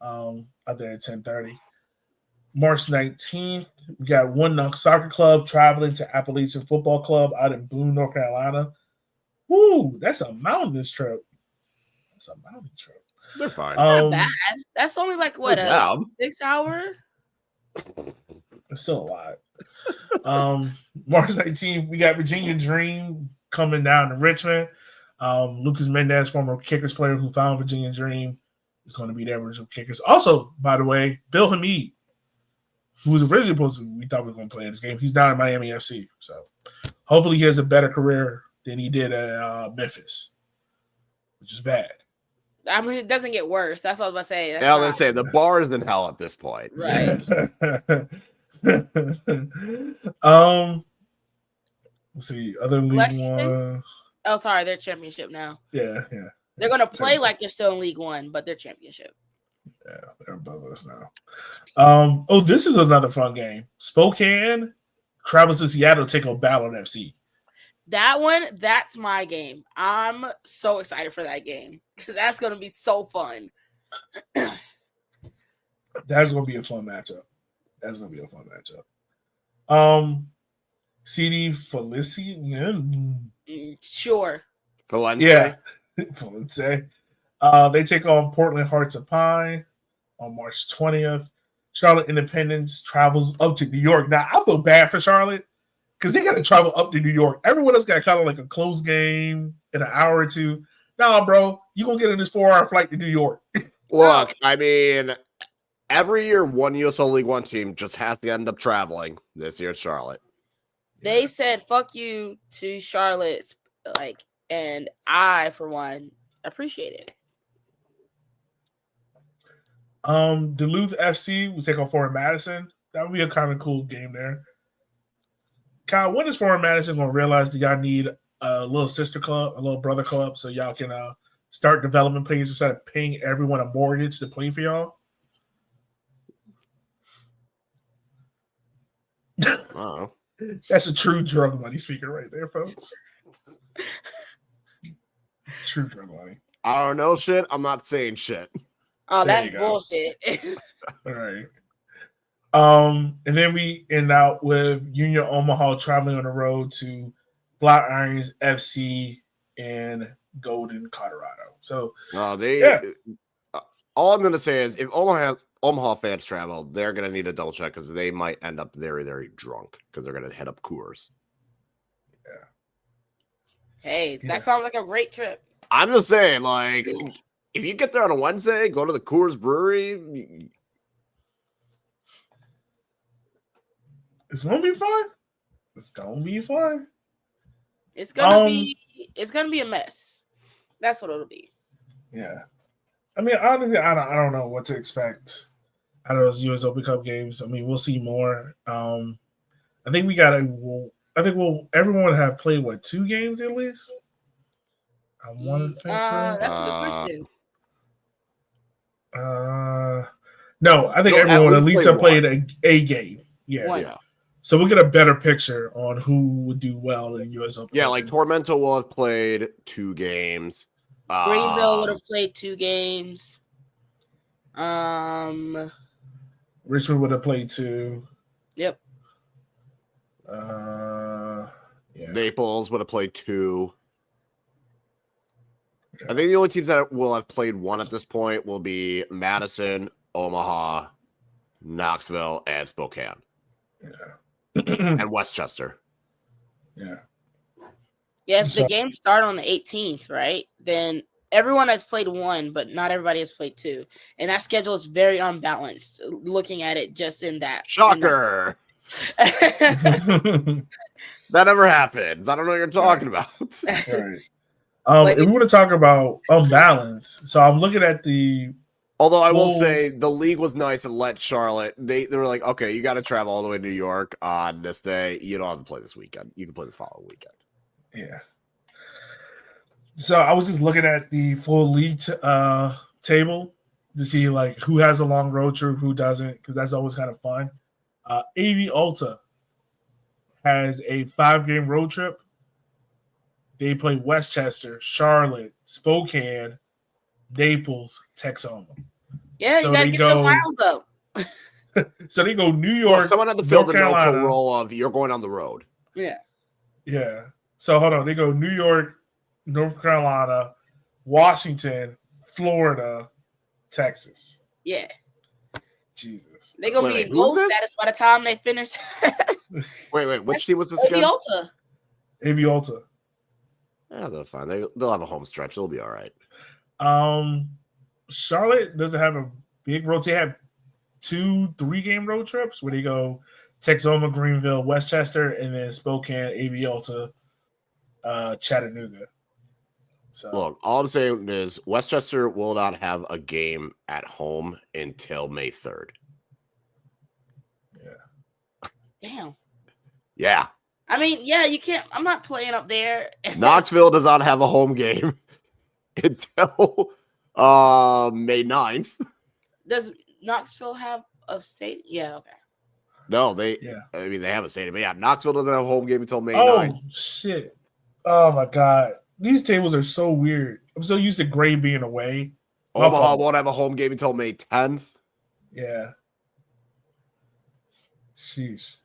out there at 10:30. March 19th, we got One Knock Soccer Club traveling to Appalachian Football Club out in Boone, North Carolina. Woo, that's a mountainous trip. That's a mountain trip. They're fine. Not bad. That's only like what, a 6 hour? It's still a lot. March 19th, we got Virginia Dream coming down to Richmond. Lucas Mendez, former Kickers player who found Virginia Dream, is going to be there with some Kickers. Also, by the way, Bill Hamid, who was originally supposed to, we thought we were going to play in this game. He's down at Miami FC. So hopefully he has a better career than he did at Memphis, which is bad. I mean, it doesn't get worse. That's what I was about to say. Yeah, let's say the bar is in hell at this point. Right. Let's see. Other League One. Oh, sorry. They're championship now. Yeah. They're going to play like they're still in League One, but they're championship. Yeah, they're above us now. This is another fun game. Spokane travels to Seattle to take on Ballard FC. That one, that's my game. I'm so excited for that game because that's going to be so fun. That's going to be a fun matchup. CD Felicity? Sure. Valencia. Yeah. Valencia. They take on Portland Hearts of Pine on March 20th. Charlotte Independence travels up to New York. Now, I feel bad for Charlotte because they got to travel up to New York. Everyone else got kind of like a close game in an hour or two. Nah, bro, you going to get in this 4-hour flight to New York. Look, I mean, every year one USL League One team just has to end up traveling. This year, Charlotte. They said, fuck you to Charlotte, and I, for one, appreciate it. Duluth FC will take on Fort Madison. That would be a kind of cool game there. Kyle, when is Fort Madison going to realize that y'all need a little sister club, a little brother club, so y'all can start development players instead of paying everyone a mortgage to play for y'all? Oh. That's a true drug money speaker right there, folks. True drug money. I don't know shit. I'm not saying shit. Oh, that's bullshit. All right. And then we end out with Union Omaha traveling on the road to Flatirons FC in Golden, Colorado. So all I'm gonna say is if Omaha fans travel, they're gonna need a double check because they might end up very, very drunk because they're gonna head up Coors. Yeah. Hey, that sounds like a great trip. I'm just saying, like, if you get there on a Wednesday, go to the Coors Brewery. It's gonna be fun. It's gonna be fun. It's gonna be a mess. That's what it'll be. Yeah. I mean, honestly, I don't know what to expect out of those US Open Cup games. I mean, we'll see more. I think everyone would have played 2 games at least. I want to think so. That's a good question. No, I think everyone at least have played a game. Yeah. Yeah. So we'll get a better picture on who would do well in US Open. Yeah, like Tormento will have played 2 games. Greenville would have played 2 games. Richmond would have played 2. Yep. Yeah. Naples would have played 2. I think the only teams that will have played 1 at this point will be Madison, Omaha, Knoxville, and Spokane. Yeah. And Westchester. Yeah. Yeah, if the game started on the 18th, right, then everyone has played 1, but not everybody has played 2. And that schedule is very unbalanced, looking at it just in that. Shocker. That never happens. I don't know what you're talking about. Right. If we want to talk about unbalanced, so I'm looking at the. Although I will say the league was nice and let Charlotte. They were like, okay, you got to travel all the way to New York on this day. You don't have to play this weekend. You can play the following weekend. Yeah. So I was just looking at the full league table to see like who has a long road trip, who doesn't, because that's always kind of fun. AV Ulta has a 5-game road trip. They play Westchester, Charlotte, Spokane, Naples, Texoma. Yeah, you So gotta they get your go. miles up. So they go New Look, York, someone had to fill North the Carolina. no role of you're going on the road. Yeah. Yeah. So hold on. They go New York, North Carolina, Washington, Florida, Texas. Yeah. Jesus. They're gonna be in gold status by the time they finish. Wait, which team was this AV again? Ulta. AV Ulta. Yeah, they're fine. They'll have a home stretch. They'll be all right. Charlotte doesn't have a big road. They have 2 3-game road trips where they go Texoma, Greenville, Westchester, and then Spokane, AV Ulta, Chattanooga. So Look, all I'm saying is Westchester will not have a game at home until May 3rd. Yeah. Damn. Yeah. I mean, yeah, you can't. I'm not playing up there. Knoxville does not have a home game until May 9th. Does Knoxville have a state? Yeah, okay. No, they have a stadium. But yeah, Knoxville doesn't have a home game until May 9th. Oh, shit. Oh, my God. These tables are so weird. I'm so used to Gray being away. Omaha won't have a home game until May 10th. Yeah. Sheesh.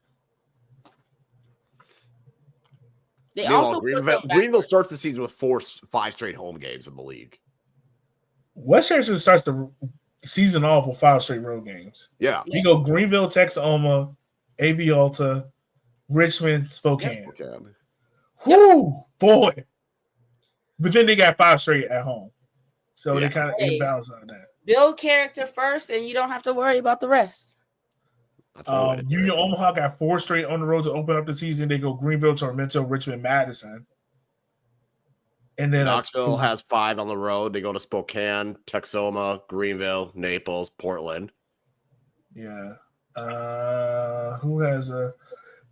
They also Greenville starts the season with 5 straight home games in the league. Westchester starts the season off with 5 straight road games. Yeah. You go Greenville, Texoma, AV Ulta, Richmond, Spokane. Whoo, boy. But then they got 5 straight at home. So they kind of imbalance on that. Build character first, and you don't have to worry about the rest. Union Omaha got 4 straight on the road to open up the season. They go Greenville, Tormento, Richmond, Madison. And then Knoxville has 5 on the road. They go to Spokane, Texoma, Greenville, Naples, Portland. Yeah. Who has a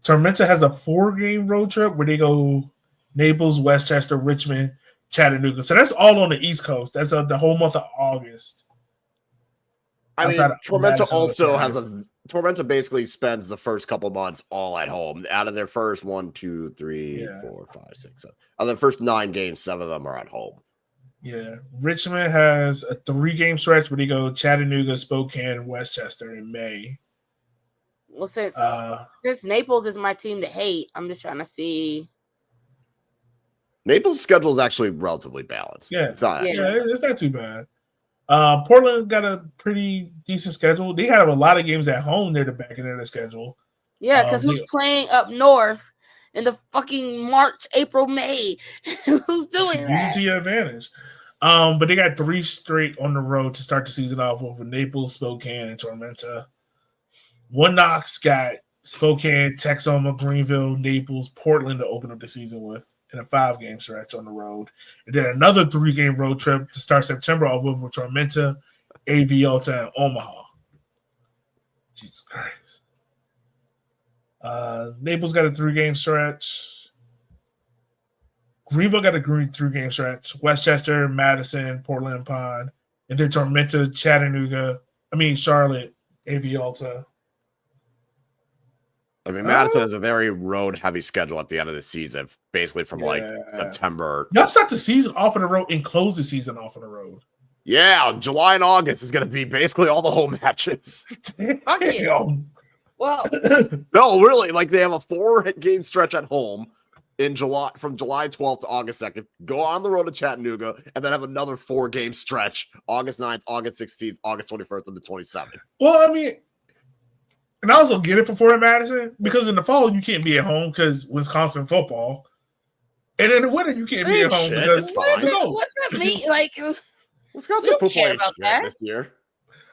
Tormenta has a 4-game road trip where they go Naples, Westchester, Richmond, Chattanooga. So that's all on the East Coast. That's the whole month of August. I mean, Tormenta also has Tormenta basically spends the first couple months all at home. Out of their first 1, 2, 3, 4, 5, 6, 7. Out of the first 9 games, 7 of them are at home. Yeah. Richmond has a 3-game stretch where they go Chattanooga, Spokane, Westchester in May. Well, since Naples is my team to hate, I'm just trying to see. Naples' schedule is actually relatively balanced. Yeah. It's not too bad. Portland got a pretty decent schedule. They have a lot of games at home near the back end of the schedule. Yeah, because who's playing up north in the fucking March, April, May? Who's doing that? Use it to your advantage. But they got 3 straight on the road to start the season off with Naples, Spokane, and Tormenta. One Knox got Spokane, Texoma, Greenville, Naples, Portland to open up the season with in a 5-game stretch on the road. And then another 3-game road trip to start September off with Tormenta, AV Ulta, and Omaha. Jesus Christ. Naples got a 3-game stretch. Greenville got a 3-game stretch. Westchester, Madison, Portland Pond. And then Tormenta, Charlotte, AV Ulta. I mean, Madison has a very road-heavy schedule at the end of the season, basically from September. Y'all start the season off on the road and close the season off on the road. Yeah, July and August is going to be basically all the home matches. Damn. Well, no, really, they have a 4-game stretch at home in July, from July 12th to August 2nd. Go on the road to Chattanooga, and then have another 4-game stretch, August 9th, August 16th, August 21st, and the 27th. Well, I mean, and I also get it for Fort Madison because in the fall you can't be at home because Wisconsin football, and in the winter you can't be at home because what's that mean? Wisconsin football ain't shit this year.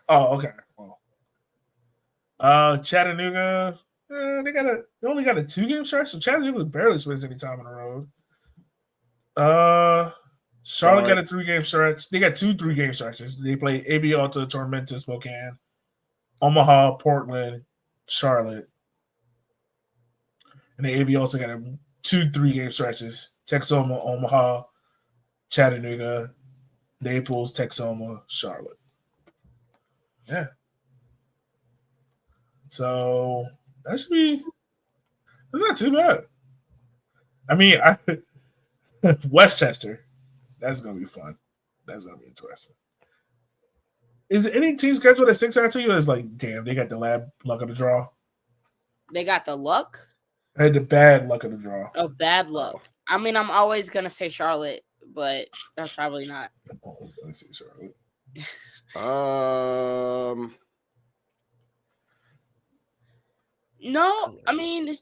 Oh, okay. Chattanooga, they only got a 2-game stretch, so Chattanooga barely spends any time on the road. Charlotte got a 3-game stretch. They got 2 3-game stretches. They play AV Ulta, Tormenta, Spokane, Omaha, Portland, Charlotte. And the AV also got 2 3-game stretches. Texoma, Omaha, Chattanooga, Naples, Texoma, Charlotte. Yeah. So that should be. That's not too bad. I mean, Westchester. That's gonna be fun. That's gonna be interesting. Is there any team schedule that sticks out to you? It's like, damn, they got the luck of the draw. They got the luck I had the bad luck of the draw. of bad luck. I mean, I'm always gonna say Charlotte, but that's probably not. I'm always gonna say Charlotte. No, I mean,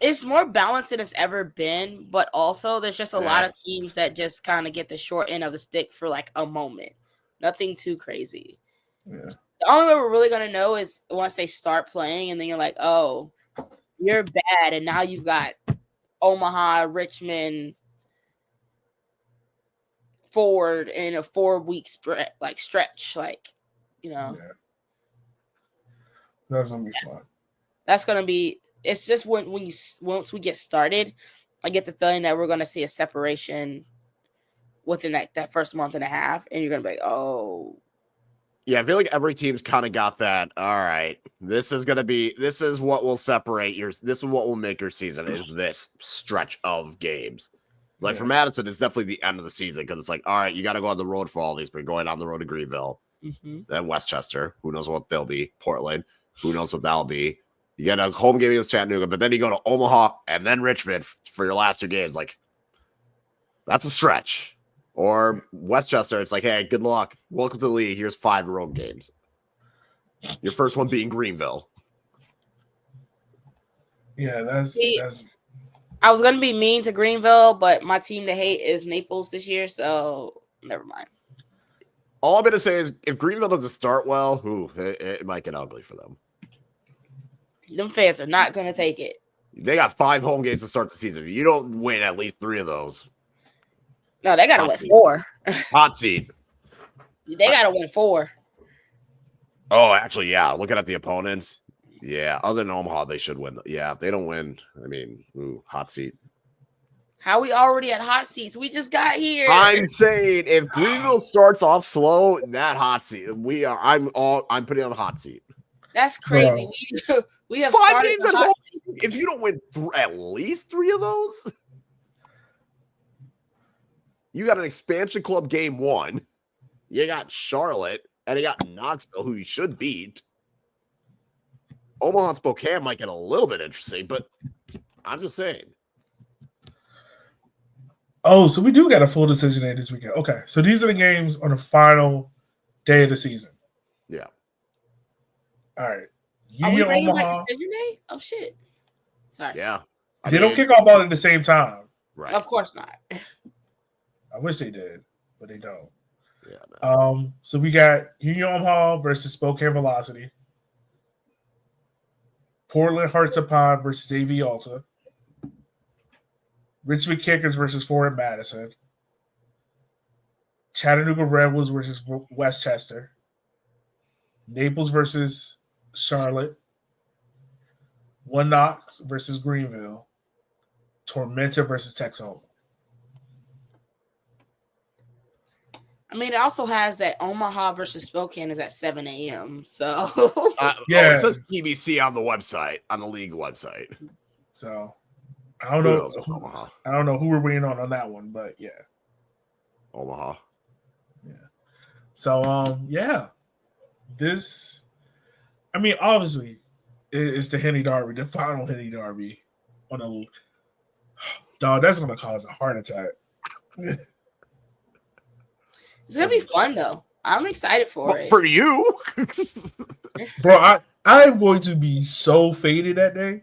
it's more balanced than it's ever been, but also there's just a lot of teams that just kind of get the short end of the stick for like a moment. Nothing too crazy. Yeah. The only way we're really gonna know is once they start playing, and then you're like, oh, you're bad, and now you've got Omaha, Richmond, forward in a 4-week stretch, you know. Yeah. That's gonna be fun. That's gonna be. It's just once we get started, I get the feeling that we're gonna see a separation within that first month and a half, and you're gonna be like, oh. Yeah, I feel like every team's kind of got that. All right, this is what will separate this is what will make your season is this stretch of games. Like for Madison, it's definitely the end of the season because it's like, all right, you got to go on the road for all these. We're going on the road to Greenville, then Westchester. Who knows what they'll be? Portland. Who knows what that'll be? You get a home game against Chattanooga, but then you go to Omaha and then Richmond for your last 2 games. Like, that's a stretch. Or Westchester, it's like, hey, good luck. Welcome to the league. Here's 5 road games. Your first one being Greenville. Yeah, that's. I was gonna be mean to Greenville, but my team to hate is Naples this year, so never mind. All I'm gonna say is, if Greenville doesn't start well, it might get ugly for them. Them fans are not gonna take it. They got 5 home games to start the season. If you don't win at least 3 of those. No, they gotta win 4. Hot seat. They gotta win 4. Oh, actually, yeah. Looking at the opponents, yeah. Other than Omaha, they should win. Yeah, if they don't win, I mean, hot seat. How we already at hot seats? We just got here. I'm saying if Greenville starts off slow, that hot seat, I'm putting on the hot seat. That's crazy. We have 5 games at home. seat. If you don't win at least 3 of those, you got an expansion club game 1. You got Charlotte, and you got Knoxville, who you should beat. Omaha and Spokane might get a little bit interesting, but I'm just saying. Oh, so we do got a full decision day this weekend. Okay, so these are the games on the final day of the season. Yeah. All right. Are we bringing back decision day? Oh shit! Sorry. Yeah. They don't kick off all at the same time. Right. Of course not. I wish they did, but they don't. Yeah. No. So we got Union Omaha versus Spokane Velocity. Portland Hearts of Pine versus AV Alta. Richmond Kickers versus Fort Madison. Chattanooga Rebels versus Westchester. Naples versus Charlotte. One Knox versus Greenville. Tormenta versus Texoma. I mean, it also has that Omaha versus Spokane is at 7 a.m. So it says TBC on the website, on the league website. So I don't know. I don't know who we're waiting on that one, but yeah, Omaha. Yeah. So this. I mean, obviously, it's the Henny Derby, the final Henny Derby. Dog, that's gonna cause a heart attack. It's gonna be fun though. I'm excited for it. For you, bro. I'm going to be so faded that day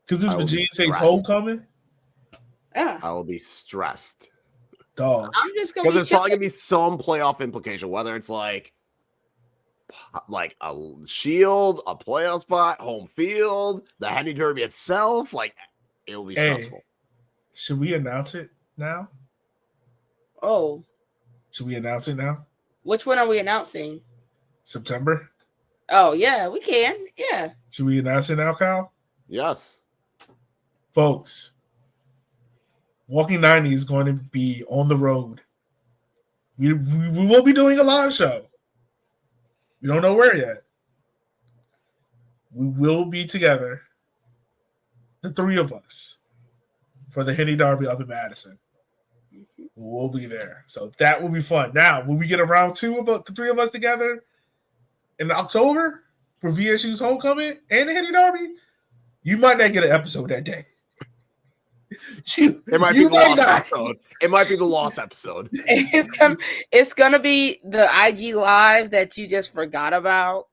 because it's Virginia State's homecoming. Yeah, I will be stressed. Dog, I'm just gonna because there's probably gonna be some playoff implication, whether it's like a shield, a playoff spot, home field, the Henny Derby itself. Like it'll be stressful. Should we announce it now? Oh. Should we announce it now? Which one are we announcing? September. Oh, yeah, we can. Yeah. Should we announce it now, Kyle? Yes. Folks, Walking 90 is going to be on the road. We will be doing a live show. We don't know where yet. We will be together, the three of us, for the Henny Derby up in Madison. We'll be there. So that will be fun. Now, when we get around the three of us together in October for VSU's homecoming and the Henny Derby, you might not get an episode that day. It might be the lost episode. It might be the lost episode. It's gonna be the IG live that you just forgot about.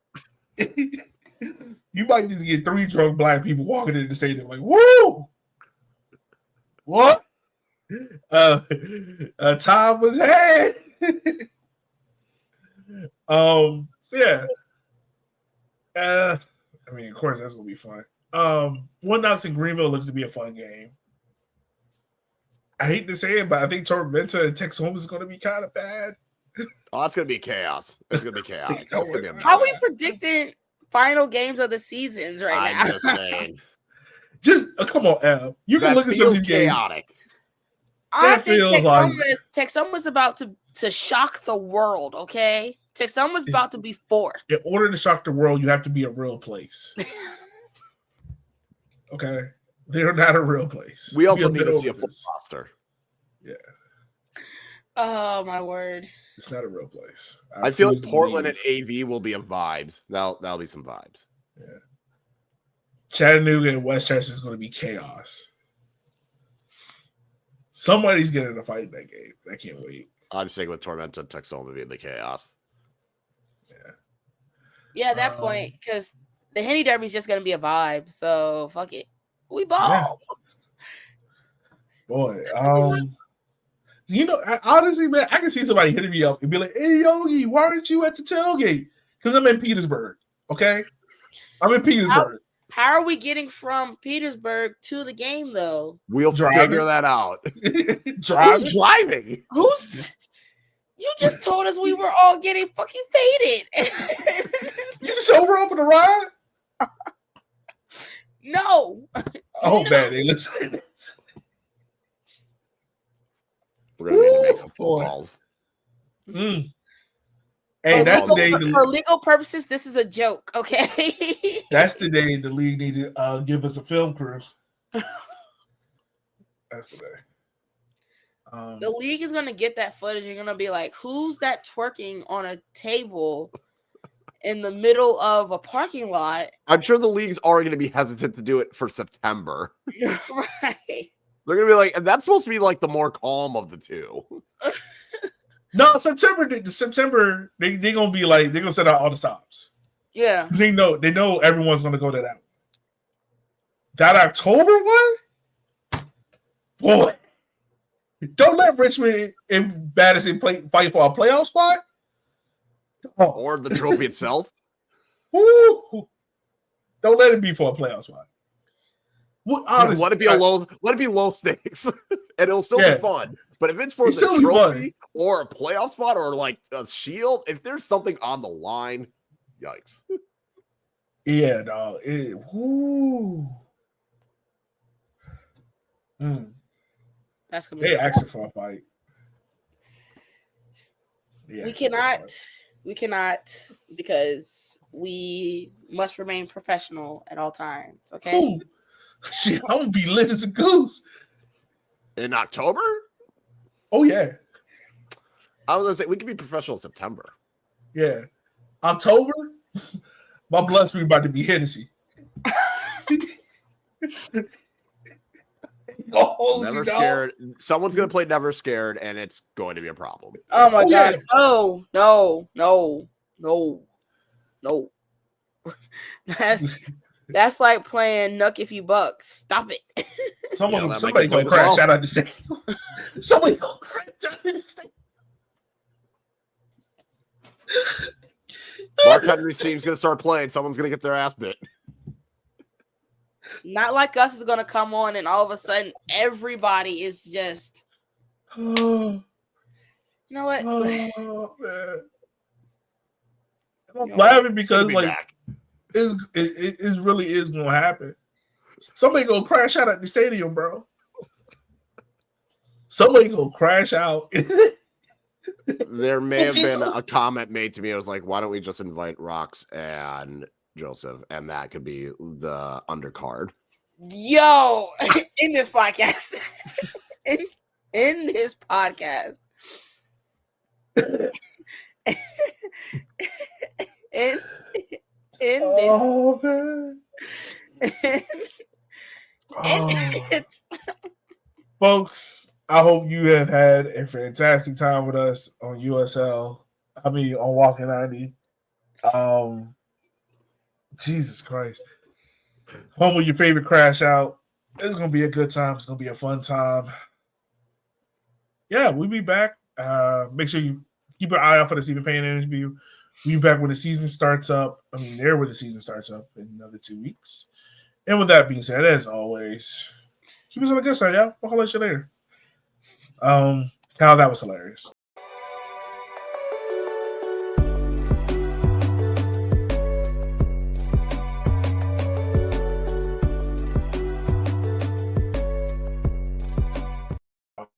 You might just get 3 drunk black people walking in the stadium like, woo! What? Time was had. So yeah. I mean, of course, that's gonna be fun. One Knox in Greenville looks to be a fun game. I hate to say it, but I think Tormenta and Texas Home is going to be kind of bad. Oh, it's going to be chaos. It's going to be chaotic. How are we predicting final games of the seasons right now? I'm just saying. Just come on, Al. You can look at some of these chaotic. games. I think Texoma is about to shock the world. Okay, Texoma is about to be fourth. In order to shock the world, you have to be a real place. Okay. They're not a real place. We also need to see a full roster. Yeah. Oh my word! It's not a real place. I feel like Portland and AV will be a vibes. That'll be some vibes. Yeah. Chattanooga and Westchester is going to be chaos. Somebody's getting a fight in that game. I can't wait. I'm sticking with Tormenta and Texoma being the chaos. Yeah. Yeah, at that point, because the Henny Derby is just going to be a vibe. So fuck it. We ball. Yeah. Boy, you know, honestly, man, I can see somebody hitting me up and be like, "Hey, Yogi, why aren't you at the tailgate?" Because I'm in Petersburg. Okay, I'm in Petersburg. How are we getting from Petersburg to the game, though? We'll figure that out. Who's driving? You just told us we were all getting fucking faded. You sober up for the ride? No. Oh, man, they listen to this. We're going to need to make some phone calls. Hey, that's the day. For legal purposes, this is a joke, okay? That's the day the league need to give us a film crew. That's the day. The league is going to get that footage. You're going to be like, who's that twerking on a table in the middle of a parking lot? I'm sure the league's already going to be hesitant to do it for September. Right. They're going to be like, and that's supposed to be like the more calm of the two. No, September, they're going to be like, they're going to set out all the stops. Yeah. Because they know everyone's going to go to that. That October one? Boy. Don't let Richmond and Madison fight for a playoff spot. Oh. Or the trophy itself. Woo. Don't let it be for a playoff spot. Well, honestly, let it be low stakes, and it'll still be fun. But if it's for the trophy or a playoff spot or like a shield, if there's something on the line, yikes. Yeah, dog. That's gonna be. They asking for a fight. Yeah, we cannot, because we must remain professional at all times. Okay. Ooh. Shit, I'm gonna be lit as a goose in October. Oh yeah. I was gonna say we could be professional in September. Yeah, October. My blood stream about to be Hennessy. Never Scared. Someone's gonna play Never Scared, and it's going to be a problem. Oh my god! Yeah. No. That's like playing Nuck If You Buck. Stop it. Somebody gonna crash out of the stadium. Somebody gonna crash out of the stadium. Mark Henry's team's gonna start playing. Someone's gonna get their ass bit. Not like us is gonna come on and all of a sudden everybody is just. You know what? Oh, man. I'm laughing because it really is gonna happen. Somebody gonna crash out at the stadium, bro. somebody gonna crash out. There may have been a comment made to me. I was like, why don't we just invite Rox and Joseph? And that could be the undercard. Yo, in this podcast. in this podcast. in oh man. Folks, I hope you have had a fantastic time with us on USL. I mean, on Walking 90. Jesus Christ. Home with your favorite crash out. It's going to be a good time. It's going to be a fun time. Yeah, we'll be back. Make sure you keep your eye out for the Stephen Payne interview. We'll be back when the season starts up. I mean, there where the season starts up in another 2 weeks. And with that being said, as always, keep us on the good side, y'all. We'll holler at you later. Cal, that was hilarious.